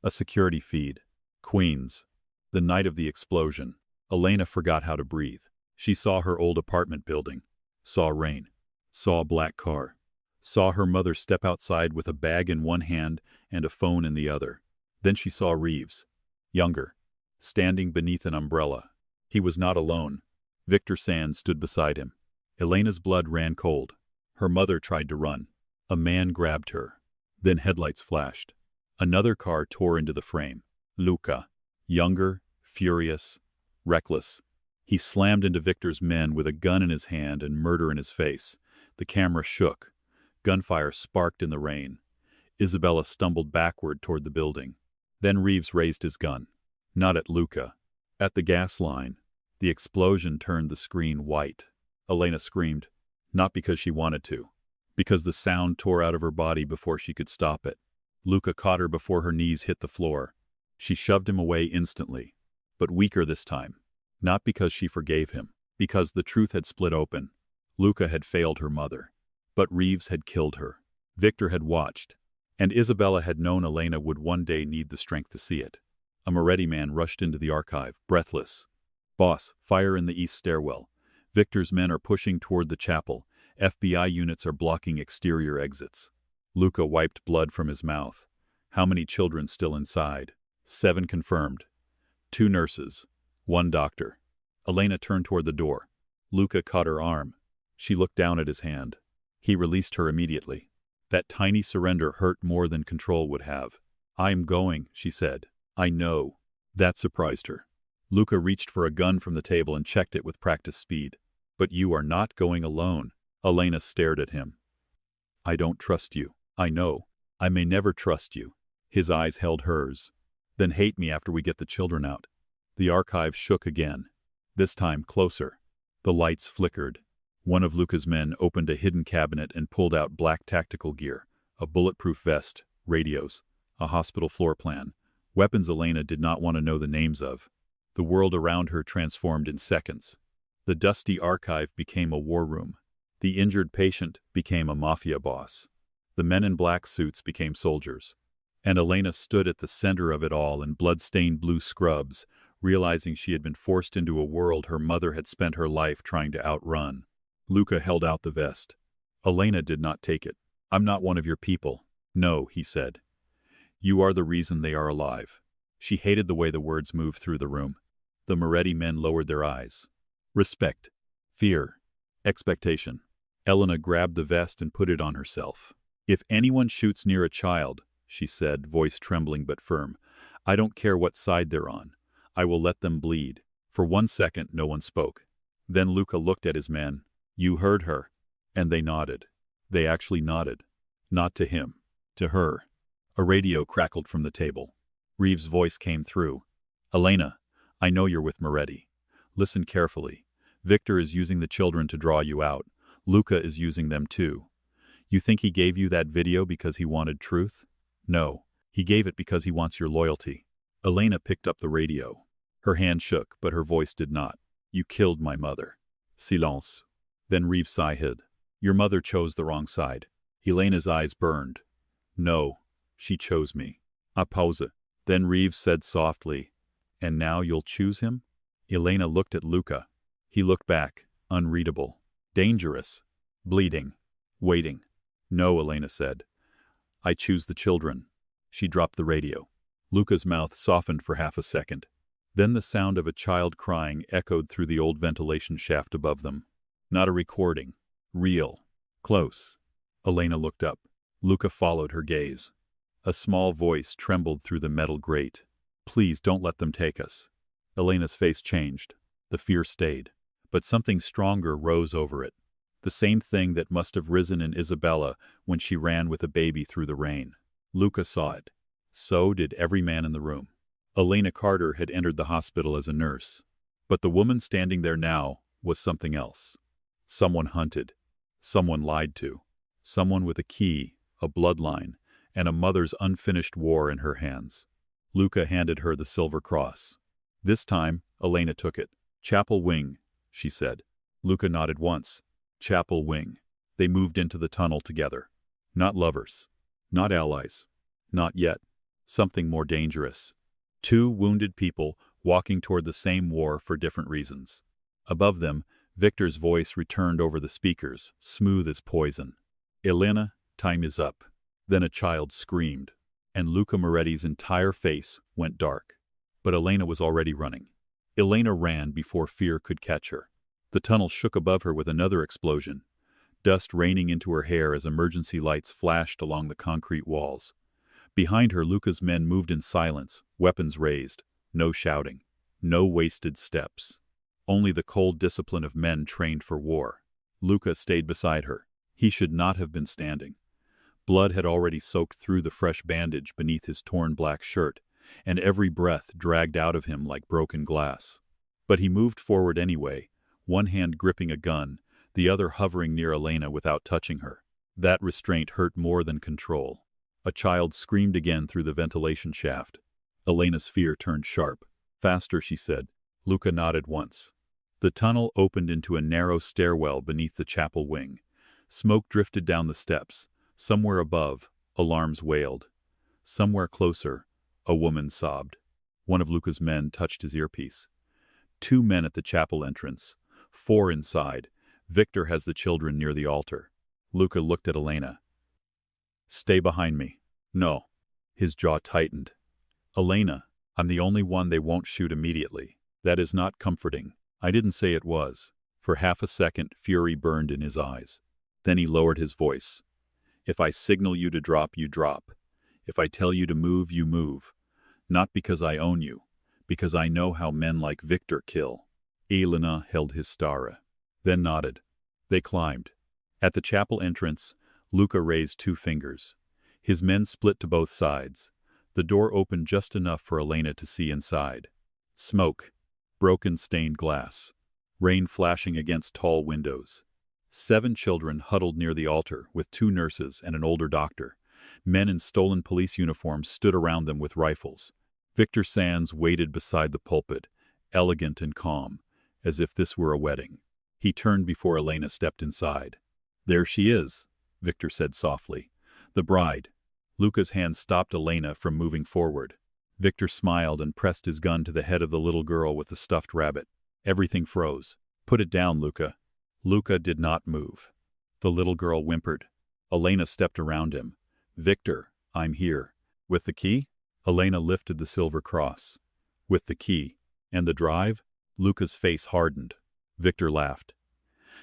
A security feed. Queens. The night of the explosion. Elena forgot how to breathe. She saw her old apartment building. Saw rain. Saw a black car. Saw her mother step outside with a bag in one hand and a phone in the other. Then she saw Reeves, younger, standing beneath an umbrella. He was not alone. Victor Sands stood beside him. Elena's blood ran cold. Her mother tried to run. A man grabbed her. Then headlights flashed. Another car tore into the frame. Luca, younger, furious, reckless. He slammed into Victor's men with a gun in his hand and murder in his face. The camera shook. Gunfire sparked in the rain. Isabella stumbled backward toward the building. Then Reeves raised his gun. Not at Luca. At the gas line. The explosion turned the screen white. Elena screamed. Not because she wanted to. Because the sound tore out of her body before she could stop it. Luca caught her before her knees hit the floor. She shoved him away instantly. But weaker this time. Not because she forgave him. Because the truth had split open. Luca had failed her mother. But Reeves had killed her. Victor had watched. And Isabella had known Elena would one day need the strength to see it. A Moretti man rushed into the archive, breathless. "Boss, fire in the east stairwell. Victor's men are pushing toward the chapel. FBI units are blocking exterior exits." Luca wiped blood from his mouth. How many children still inside? 7 confirmed. 2 nurses. 1 doctor. Elena turned toward the door. Luca caught her arm. She looked down at his hand. He released her immediately. That tiny surrender hurt more than control would have. "I'm going," she said. "I know." That surprised her. Luca reached for a gun from the table and checked it with practiced speed. "But you are not going alone." Elena stared at him. "I don't trust you. I know. I may never trust you." His eyes held hers. "Then hate me after we get the children out." The archive shook again. This time closer. The lights flickered. One of Luca's men opened a hidden cabinet and pulled out black tactical gear, a bulletproof vest, radios, a hospital floor plan, weapons Elena did not want to know the names of. The world around her transformed in seconds. The dusty archive became a war room. The injured patient became a mafia boss. The men in black suits became soldiers. And Elena stood at the center of it all in blood-stained blue scrubs, realizing she had been forced into a world her mother had spent her life trying to outrun. Luca held out the vest. Elena did not take it. "I'm not one of your people." "No," he said. "You are the reason they are alive." She hated the way the words moved through the room. The Moretti men lowered their eyes. Respect. Fear. Expectation. Elena grabbed the vest and put it on herself. "If anyone shoots near a child," she said, voice trembling but firm, "I don't care what side they're on. I will let them bleed." For 1 second, no one spoke. Then Luca looked at his men. "You heard her." And they nodded. They actually nodded. Not to him. To her. A radio crackled from the table. Reeves' voice came through. "Elena, I know you're with Moretti. Listen carefully. Victor is using the children to draw you out. Luca is using them too. You think he gave you that video because he wanted truth? No. He gave it because he wants your loyalty." Elena picked up the radio. Her hand shook, but her voice did not. "You killed my mother." Silence. Then Reeves sighed. "Your mother chose the wrong side." Elena's eyes burned. "No, she chose me." A pause. Then Reeves said softly, "And now you'll choose him?" Elena looked at Luca. He looked back, unreadable. Dangerous. Bleeding. Waiting. "No," Elena said. "I choose the children." She dropped the radio. Luca's mouth softened for half a second. Then the sound of a child crying echoed through the old ventilation shaft above them. Not a recording. Real. Close. Elena looked up. Luca followed her gaze. A small voice trembled through the metal grate. "Please don't let them take us." Elena's face changed. The fear stayed. But something stronger rose over it. The same thing that must have risen in Isabella when she ran with a baby through the rain. Luca saw it. So did every man in the room. Elena Carter had entered the hospital as a nurse. But the woman standing there now was something else. Someone hunted. Someone lied to. Someone with a key, a bloodline, and a mother's unfinished war in her hands. Luca handed her the silver cross. This time, Elena took it. "Chapel wing," she said. Luca nodded once. Chapel wing. They moved into the tunnel together. Not lovers. Not allies. Not yet. Something more dangerous. 2 wounded people walking toward the same war for different reasons. Above them, Victor's voice returned over the speakers, smooth as poison. "Elena, time is up." Then a child screamed, and Luca Moretti's entire face went dark. But Elena was already running. Elena ran before fear could catch her. The tunnel shook above her with another explosion, dust raining into her hair as emergency lights flashed along the concrete walls. Behind her, Luca's men moved in silence, weapons raised, no shouting, no wasted steps. Only the cold discipline of men trained for war. Luca stayed beside her. He should not have been standing. Blood had already soaked through the fresh bandage beneath his torn black shirt, and every breath dragged out of him like broken glass. But he moved forward anyway, one hand gripping a gun, the other hovering near Elena without touching her. That restraint hurt more than control. A child screamed again through the ventilation shaft. Elena's fear turned sharp. "Faster," she said. Luca nodded once. The tunnel opened into a narrow stairwell beneath the chapel wing. Smoke drifted down the steps. Somewhere above, alarms wailed. Somewhere closer, a woman sobbed. One of Luca's men touched his earpiece. 2 men at the chapel entrance. 4 inside. Victor has the children near the altar. Luca looked at Elena. "Stay behind me." "No." His jaw tightened. "Elena, I'm the only one they won't shoot immediately." "That is not comforting." "I didn't say it was." For half a second, fury burned in his eyes. Then he lowered his voice. "If I signal you to drop, you drop. If I tell you to move, you move. Not because I own you, because I know how men like Victor kill." Elena held his stara, then nodded. They climbed. At the chapel entrance, Luca raised 2 fingers. His men split to both sides. The door opened just enough for Elena to see inside. Smoke. Broken stained glass. Rain flashing against tall windows. 7 children huddled near the altar, with 2 nurses and an older doctor. Men in stolen police uniforms stood around them with rifles. Victor Sands waited beside the pulpit, elegant and calm, as if this were a wedding. He turned before Elena stepped inside. "There she is," Victor said softly. "The bride." Luca's hand stopped Elena from moving forward. Victor smiled and pressed his gun to the head of the little girl with the stuffed rabbit. Everything froze. "Put it down, Luca." Luca did not move. The little girl whimpered. Elena stepped around him. "Victor, I'm here." "With the key?" Elena lifted the silver cross. "With the key. And the drive?" Luca's face hardened. Victor laughed.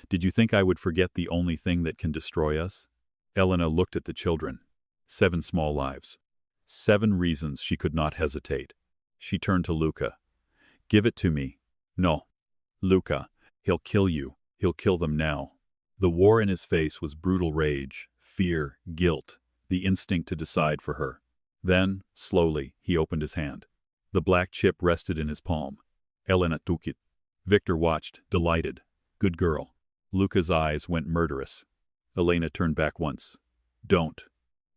"Did you think I would forget the only thing that can destroy us?" Elena looked at the children. 7 small lives. 7 reasons she could not hesitate. She turned to Luca. "Give it to me." "No." "Luca, he'll kill you. He'll kill them now." The war in his face was brutal rage, fear, guilt, the instinct to decide for her. Then, slowly, he opened his hand. The black chip rested in his palm. Elena took it. Victor watched, delighted. "Good girl." Luca's eyes went murderous. Elena turned back once. "Don't."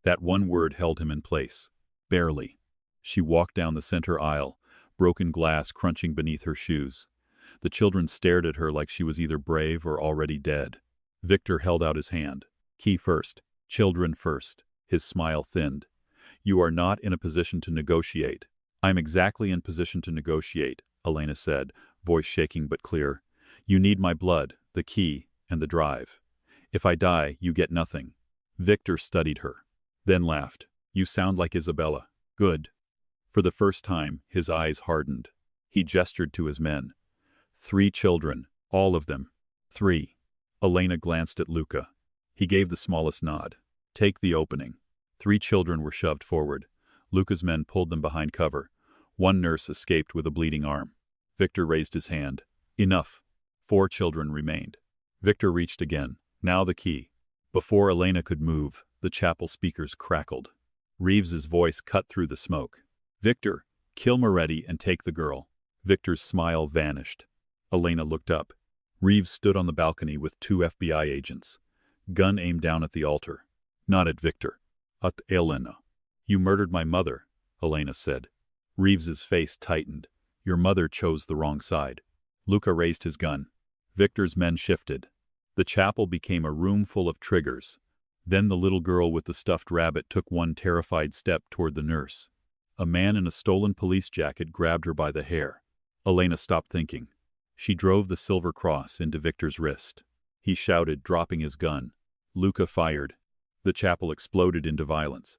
That one word held him in place. Barely. She walked down the center aisle, broken glass crunching beneath her shoes. The children stared at her like she was either brave or already dead. Victor held out his hand. "Key first. Children first." His smile thinned. "You are not in a position to negotiate." "I'm exactly in position to negotiate," Elena said, voice shaking but clear. "You need my blood, the key, and the drive. If I die, you get nothing." Victor studied her, then laughed. "You sound like Isabella." "Good." For the first time, his eyes hardened. He gestured to his men. 3 children, all of them. 3. Elena glanced at Luca. He gave the smallest nod. "Take the opening." 3 children were shoved forward. Luca's men pulled them behind cover. 1 nurse escaped with a bleeding arm. Victor raised his hand. "Enough." 4 children remained. Victor reached again. Now the key. Before Elena could move, the chapel speakers crackled. Reeves's voice cut through the smoke. "Victor, kill Moretti and take the girl." Victor's smile vanished. Elena looked up. Reeves stood on the balcony with 2 FBI agents. Gun aimed down at the altar. Not at Victor. At Elena. "You murdered my mother," Elena said. Reeves's face tightened. "Your mother chose the wrong side." Luca raised his gun. Victor's men shifted. The chapel became a room full of triggers. Then the little girl with the stuffed rabbit took one terrified step toward the nurse. A man in a stolen police jacket grabbed her by the hair. Elena stopped thinking. She drove the silver cross into Victor's wrist. He shouted, dropping his gun. Luca fired. The chapel exploded into violence.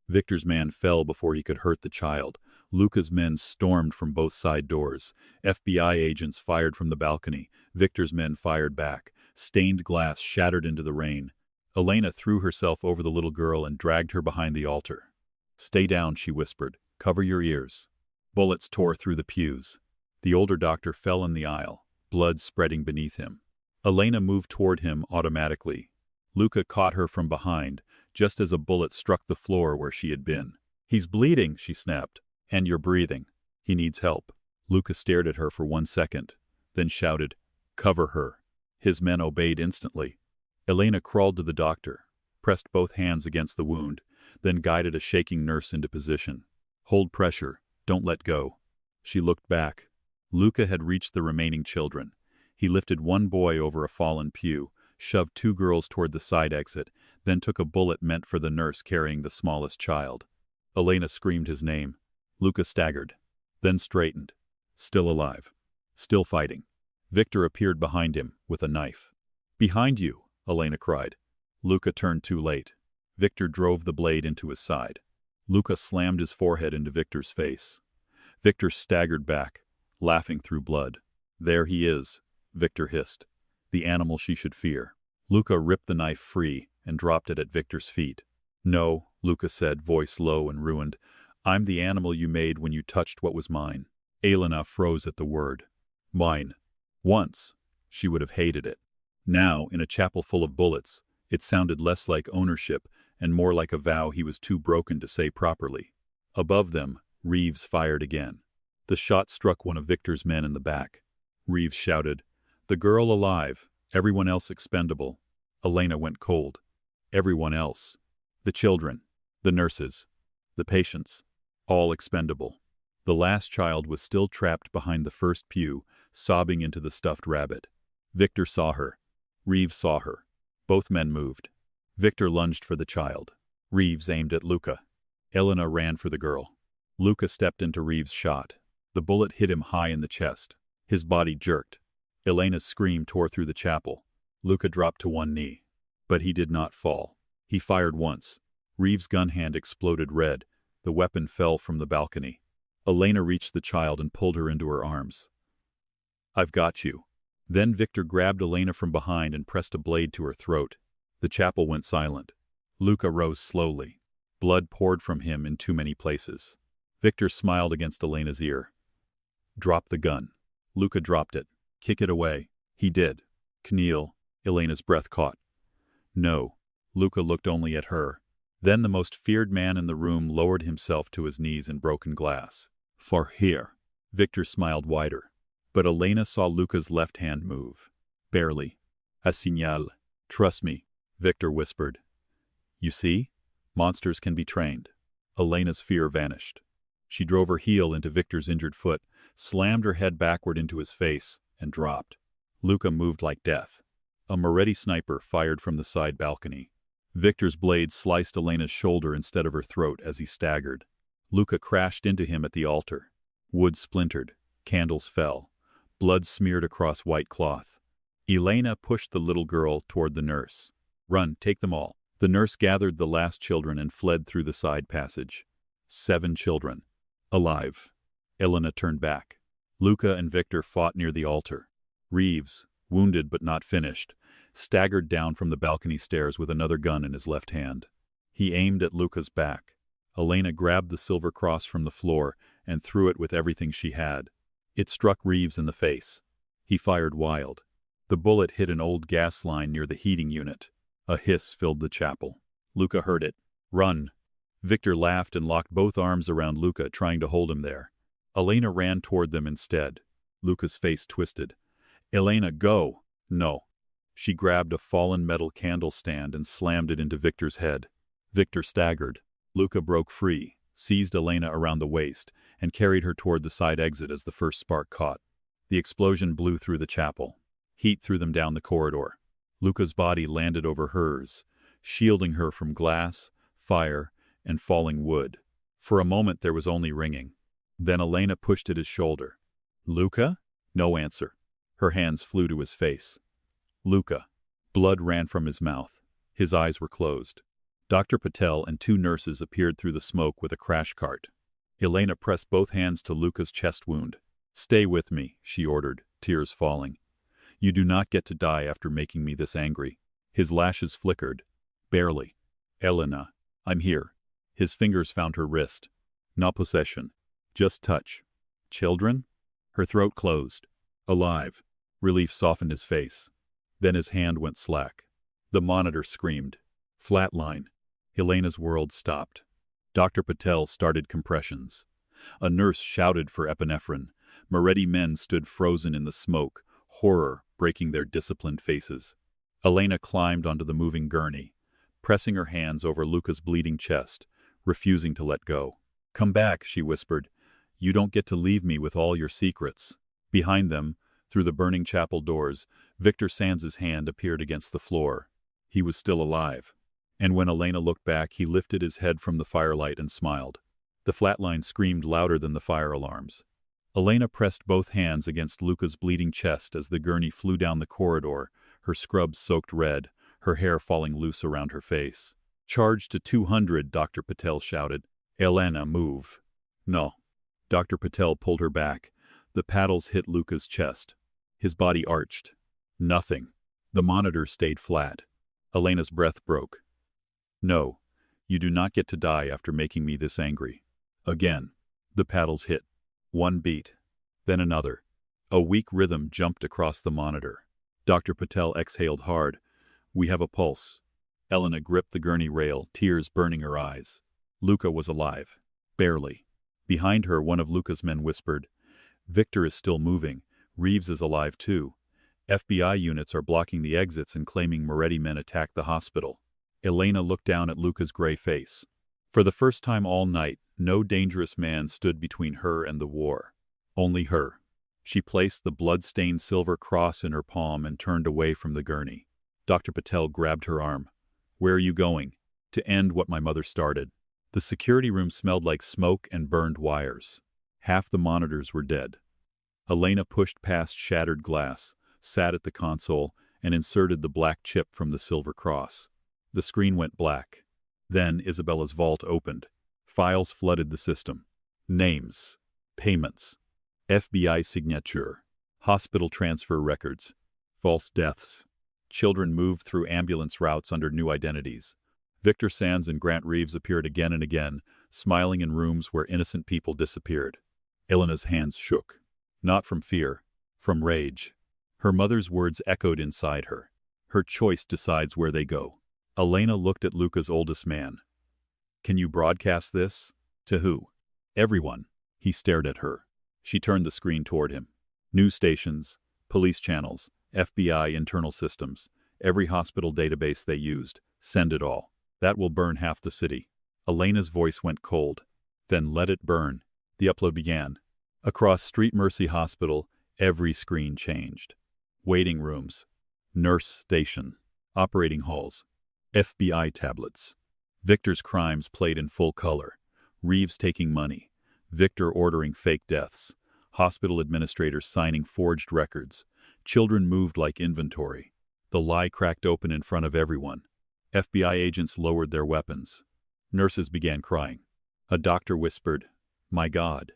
Victor's man fell before he could hurt the child. Luca's men stormed from both side doors. FBI agents fired from the balcony. Victor's men fired back. Stained glass shattered into the rain. Elena threw herself over the little girl and dragged her behind the altar. "Stay down," she whispered. "Cover your ears." Bullets tore through the pews. The older doctor fell in the aisle, blood spreading beneath him. Elena moved toward him automatically. Luca caught her from behind, just as a bullet struck the floor where she had been. "He's bleeding," she snapped. "And you're breathing. He needs help." Luca stared at her for 1 second, then shouted, "Cover her." His men obeyed instantly. Elena crawled to the doctor, pressed both hands against the wound, then guided a shaking nurse into position. "Hold pressure. Don't let go." She looked back. Luca had reached the remaining children. He lifted one boy over a fallen pew, shoved 2 girls toward the side exit, then took a bullet meant for the nurse carrying the smallest child. Elena screamed his name. Luca staggered, then straightened. Still alive. Still fighting. Victor appeared behind him, with a knife. "Behind you!" Elena cried. Luca turned too late. Victor drove the blade into his side. Luca slammed his forehead into Victor's face. Victor staggered back, laughing through blood. "There he is," Victor hissed. "The animal she should fear." Luca ripped the knife free and dropped it at Victor's feet. "No," Luca said, voice low and ruined. "I'm the animal you made when you touched what was mine." Elena froze at the word. Mine. Once, she would have hated it. Now, in a chapel full of bullets, it sounded less like ownership and more like a vow he was too broken to say properly. Above them, Reeves fired again. The shot struck one of Victor's men in the back. Reeves shouted, "The girl alive, everyone else expendable." Elena went cold. Everyone else. The children, the nurses, the patients, all expendable. The last child was still trapped behind the first pew, sobbing into the stuffed rabbit. Victor saw her. Reeves saw her. Both men moved. Victor lunged for the child. Reeves aimed at Luca. Elena ran for the girl. Luca stepped into Reeves' shot. The bullet hit him high in the chest. His body jerked. Elena's scream tore through the chapel. Luca dropped to one knee. But he did not fall. He fired once. Reeves' gun hand exploded red. The weapon fell from the balcony. Elena reached the child and pulled her into her arms. "I've got you." Then Victor grabbed Elena from behind and pressed a blade to her throat. The chapel went silent. Luca rose slowly. Blood poured from him in too many places. Victor smiled against Elena's ear. "Drop the gun." Luca dropped it. "Kick it away." He did. "Kneel." Elena's breath caught. "No." Luca looked only at her. Then the most feared man in the room lowered himself to his knees in broken glass. "For here." Victor smiled wider. But Elena saw Luca's left hand move. Barely. "A signal." "Trust me," Victor whispered. "You see? Monsters can be trained." Elena's fear vanished. She drove her heel into Victor's injured foot, slammed her head backward into his face, and dropped. Luca moved like death. A Moretti sniper fired from the side balcony. Victor's blade sliced Elena's shoulder instead of her throat as he staggered. Luca crashed into him at the altar. Wood splintered. Candles fell. Blood smeared across white cloth. Elena pushed the little girl toward the nurse. "Run, take them all." The nurse gathered the last children and fled through the side passage. 7 children. Alive. Elena turned back. Luca and Victor fought near the altar. Reeves, wounded but not finished, staggered down from the balcony stairs with another gun in his left hand. He aimed at Luca's back. Elena grabbed the silver cross from the floor and threw it with everything she had. It struck Reeves in the face. He fired wild. The bullet hit an old gas line near the heating unit. A hiss filled the chapel. Luca heard it. "Run." Victor laughed and locked both arms around Luca, trying to hold him there. Elena ran toward them instead. Luca's face twisted. "Elena, go." "No." She grabbed a fallen metal candle stand and slammed it into Victor's head. Victor staggered. Luca broke free, seized Elena around the waist, and carried her toward the side exit as the first spark caught. The explosion blew through the chapel. Heat threw them down the corridor. Luca's body landed over hers, shielding her from glass, fire, and falling wood. For a moment there was only ringing. Then Elena pushed at his shoulder. "Luca?" No answer. Her hands flew to his face. Luca. Blood ran from his mouth. His eyes were closed. Dr. Patel and 2 nurses appeared through the smoke with a crash cart. Elena pressed both hands to Luca's chest wound. "Stay with me," she ordered, tears falling. "You do not get to die after making me this angry." His lashes flickered. "Barely. Elena, I'm here." His fingers found her wrist. Not possession. Just touch. "Children?" Her throat closed. "Alive." Relief softened his face. Then his hand went slack. The monitor screamed. Flatline. Elena's world stopped. Dr. Patel started compressions. A nurse shouted for epinephrine. Moretti men stood frozen in the smoke, horror breaking their disciplined faces. Elena climbed onto the moving gurney, pressing her hands over Luca's bleeding chest, refusing to let go. "Come back," she whispered. "You don't get to leave me with all your secrets." Behind them, through the burning chapel doors, Victor Sands's hand appeared against the floor. He was still alive. And when Elena looked back, he lifted his head from the firelight and smiled. The flatline screamed louder than the fire alarms. Elena pressed both hands against Luca's bleeding chest as the gurney flew down the corridor, her scrubs soaked red, her hair falling loose around her face. "Charge to 200, Dr. Patel shouted. "Elena, move." "No." Dr. Patel pulled her back. The paddles hit Luca's chest. His body arched. Nothing. The monitor stayed flat. Elena's breath broke. "No, you do not get to die after making me this angry." Again, the paddles hit. One beat, then another. A weak rhythm jumped across the monitor. Dr. Patel exhaled hard. "We have a pulse." Elena gripped the gurney rail, tears burning her eyes. Luca was alive. Barely. Behind her, one of Luca's men whispered, "Victor is still moving. Reeves is alive too. FBI units are blocking the exits and claiming Moretti men attacked the hospital." Elena looked down at Luca's gray face. For the first time all night, no dangerous man stood between her and the war. Only her. She placed the blood-stained silver cross in her palm and turned away from the gurney. Dr. Patel grabbed her arm. "Where are you going?" "To end what my mother started." The security room smelled like smoke and burned wires. Half the monitors were dead. Elena pushed past shattered glass, sat at the console, and inserted the black chip from the silver cross. The screen went black. Then Isabella's vault opened. Files flooded the system. Names. Payments. FBI signature. Hospital transfer records. False deaths. Children moved through ambulance routes under new identities. Victor Sands and Grant Reeves appeared again and again, smiling in rooms where innocent people disappeared. Elena's hands shook. Not from fear, from rage. Her mother's words echoed inside her. Her choice decides where they go. Elena looked at Luca's oldest man. "Can you broadcast this?" "To who?" "Everyone." He stared at her. She turned the screen toward him. "News stations, police channels, FBI internal systems, every hospital database they used. Send it all. That will burn half the city." Elena's voice went cold. "Then let it burn." The upload began. Across Street Mercy Hospital, every screen changed. Waiting rooms. Nurse station. Operating halls. FBI tablets. Victor's crimes played in full color. Reeves taking money. Victor ordering fake deaths. Hospital administrators signing forged records. Children moved like inventory. The lie cracked open in front of everyone. FBI agents lowered their weapons. Nurses began crying. A doctor whispered, "My God."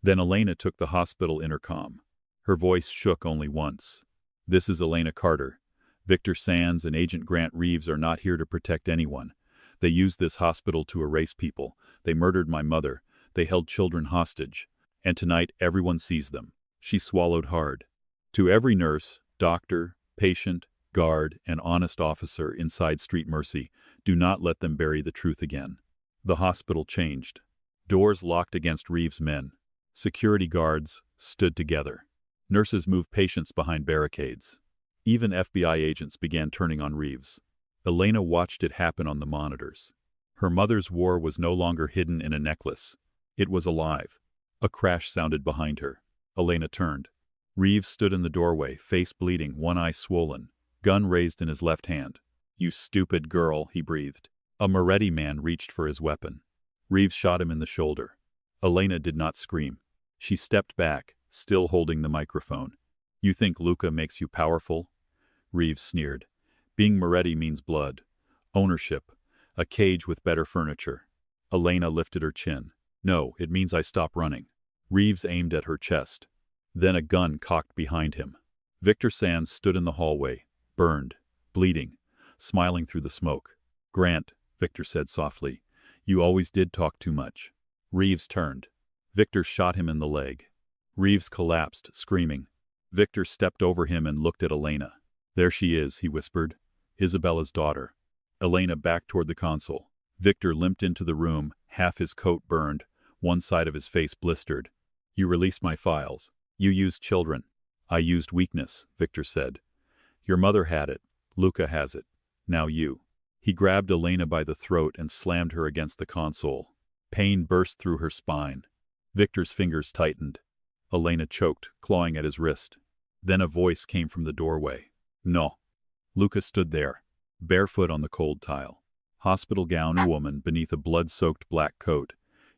Then Elena took the hospital intercom. Her voice shook only once. "This is Elena Carter. Victor Sands and Agent Grant Reeves are not here to protect anyone. They used this hospital to erase people. They murdered my mother. They held children hostage. And tonight everyone sees them." She swallowed hard. To every nurse, doctor, patient, guard, and honest officer inside Street Mercy, do not let them bury the truth again. The hospital changed. Doors locked against Reeves' men. Security guards stood together. Nurses moved patients behind barricades. Even FBI agents began turning on Reeves. Elena watched it happen on the monitors. Her mother's war was no longer hidden in a necklace. It was alive. A crash sounded behind her. Elena turned. Reeves stood in the doorway, face bleeding, one eye swollen, gun raised in his left hand. "You stupid girl," he breathed. A Moretti man reached for his weapon. Reeves shot him in the shoulder. Elena did not scream. She stepped back, still holding the microphone. You think Luca makes you powerful? Reeves sneered. Being Moretti means blood, ownership, a cage with better furniture. Elena lifted her chin. No, it means I stop running. Reeves aimed at her chest. Then a gun cocked behind him. Victor Sands stood in the hallway, burned, bleeding, smiling through the smoke. Grant, Victor said softly, you always did talk too much. Reeves turned. Victor shot him in the leg. Reeves collapsed, screaming. Victor stepped over him and looked at Elena. There she is, he whispered. Isabella's daughter. Elena backed toward the console. Victor limped into the room, half his coat burned, one side of his face blistered. You released my files. You used children. I used weakness, Victor said. Your mother had it. Luca has it. Now you. He grabbed Elena by the throat and slammed her against the console. Pain burst through her spine. Victor's fingers tightened. Elena choked, clawing at his wrist. Then a voice came from the doorway. No. Luca stood there, barefoot on the cold tile. Hospital gown woman beneath a blood-soaked black coat,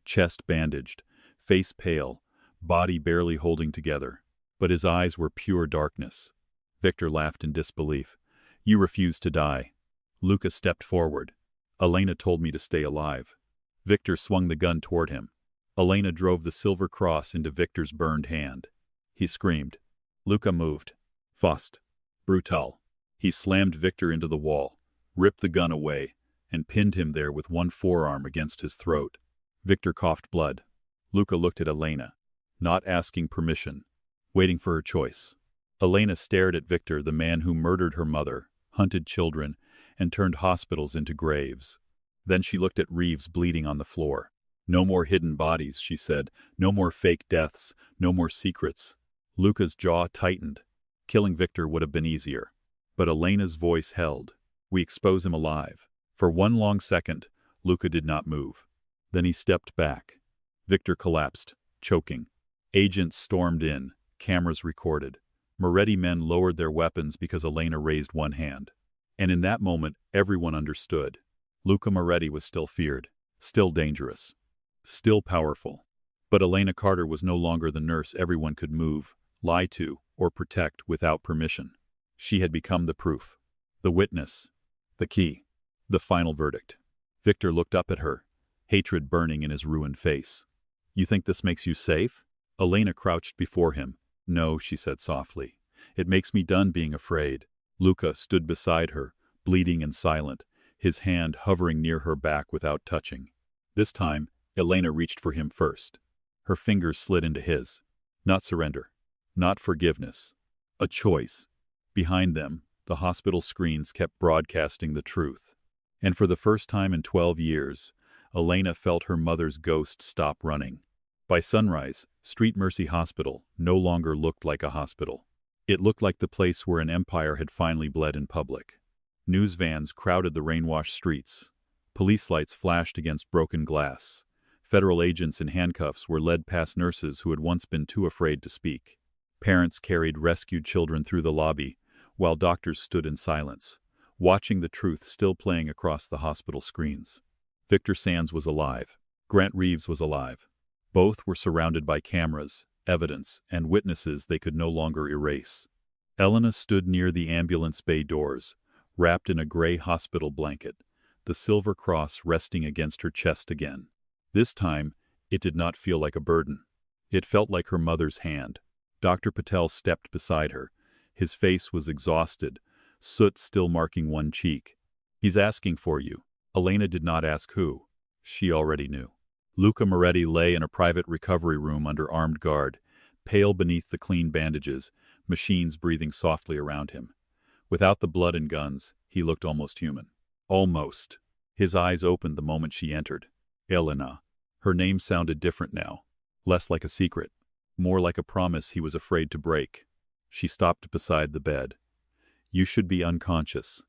chest bandaged, face pale, body barely holding together. But his eyes were pure darkness. Victor laughed in disbelief. You refuse to die. Luca stepped forward. Elena told me to stay alive. Victor swung the gun toward him. Elena drove the silver cross into Victor's burned hand. He screamed. Luca moved. Faust. Brutal. He slammed Victor into the wall, ripped the gun away, and pinned him there with one forearm against his throat. Victor coughed blood. Luca looked at Elena, not asking permission, waiting for her choice. Elena stared at Victor, the man who murdered her mother, hunted children, and turned hospitals into graves. Then she looked at Reeves bleeding on the floor. No more hidden bodies, she said. No more fake deaths. No more secrets. Luca's jaw tightened. Killing Victor would have been easier. But Elena's voice held. We expose him alive. For one long second, Luca did not move. Then he stepped back. Victor collapsed, choking. Agents stormed in. Cameras recorded. Moretti men lowered their weapons because Elena raised one hand. And in that moment, everyone understood. Luca Moretti was still feared, still dangerous, still powerful. But Elena Carter was no longer the nurse everyone could move, lie to, or protect without permission. She had become the proof, the witness, the key, the final verdict. Victor looked up at her, hatred burning in his ruined face. You think this makes you safe? Elena crouched before him. No, she said softly. It makes me done being afraid. Luca stood beside her, bleeding and silent, his hand hovering near her back without touching. This time, Elena reached for him first. Her fingers slid into his. Not surrender. Not forgiveness. A choice. Behind them, the hospital screens kept broadcasting the truth. And for the first time in 12 years, Elena felt her mother's ghost stop running. By sunrise, Street Mercy Hospital no longer looked like a hospital. It looked like the place where an empire had finally bled in public. News vans crowded the rain-washed streets. Police lights flashed against broken glass. Federal agents in handcuffs were led past nurses who had once been too afraid to speak. Parents carried rescued children through the lobby, while doctors stood in silence, watching the truth still playing across the hospital screens. Victor Sands was alive. Grant Reeves was alive. Both were surrounded by cameras, evidence, and witnesses they could no longer erase. Elena stood near the ambulance bay doors, wrapped in a gray hospital blanket, the silver cross resting against her chest again. This time, it did not feel like a burden. It felt like her mother's hand. Dr. Patel stepped beside her. His face was exhausted, soot still marking one cheek. He's asking for you. Elena did not ask who. She already knew. Luca Moretti lay in a private recovery room under armed guard, pale beneath the clean bandages, machines breathing softly around him. Without the blood and guns, he looked almost human. Almost. His eyes opened the moment she entered. Elena. Her name sounded different now. Less like a secret. More like a promise he was afraid to break. She stopped beside the bed. You should be unconscious.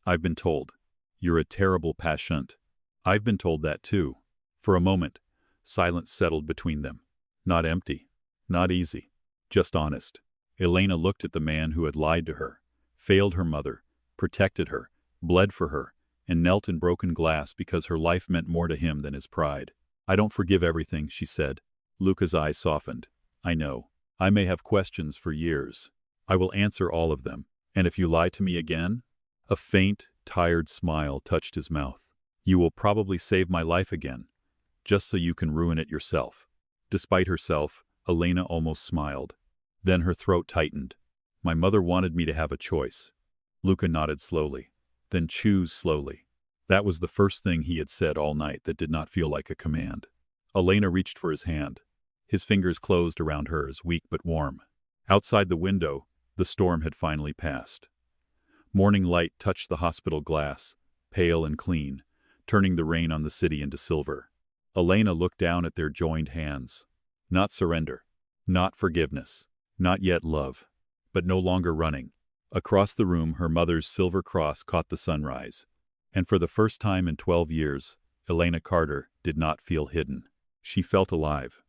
I've been told. You're a terrible patient. I've been told that too. For a moment, silence settled between them. Not empty. Not easy. Just honest. Elena looked at the man who had lied to her, failed her mother, protected her, bled for her, and knelt in broken glass because her life meant more to him than his pride. I don't forgive everything, she said. Luca's eyes softened. I know. I may have questions for years. I will answer all of them. And if you lie to me again? A faint, tired smile touched his mouth. You will probably save my life again, just so you can ruin it yourself. Despite herself, Elena almost smiled. Then her throat tightened. My mother wanted me to have a choice. Luca nodded slowly. Then choose slowly. That was the first thing he had said all night that did not feel like a command. Elena reached for his hand. His fingers closed around hers, weak but warm. Outside the window, the storm had finally passed. Morning light touched the hospital glass, pale and clean, turning the rain on the city into silver. Elena looked down at their joined hands. Not surrender. Not forgiveness. Not yet love. But no longer running. Across the room, her mother's silver cross caught the sunrise. And for the first time in 12 years, Elena Carter did not feel hidden. She felt alive.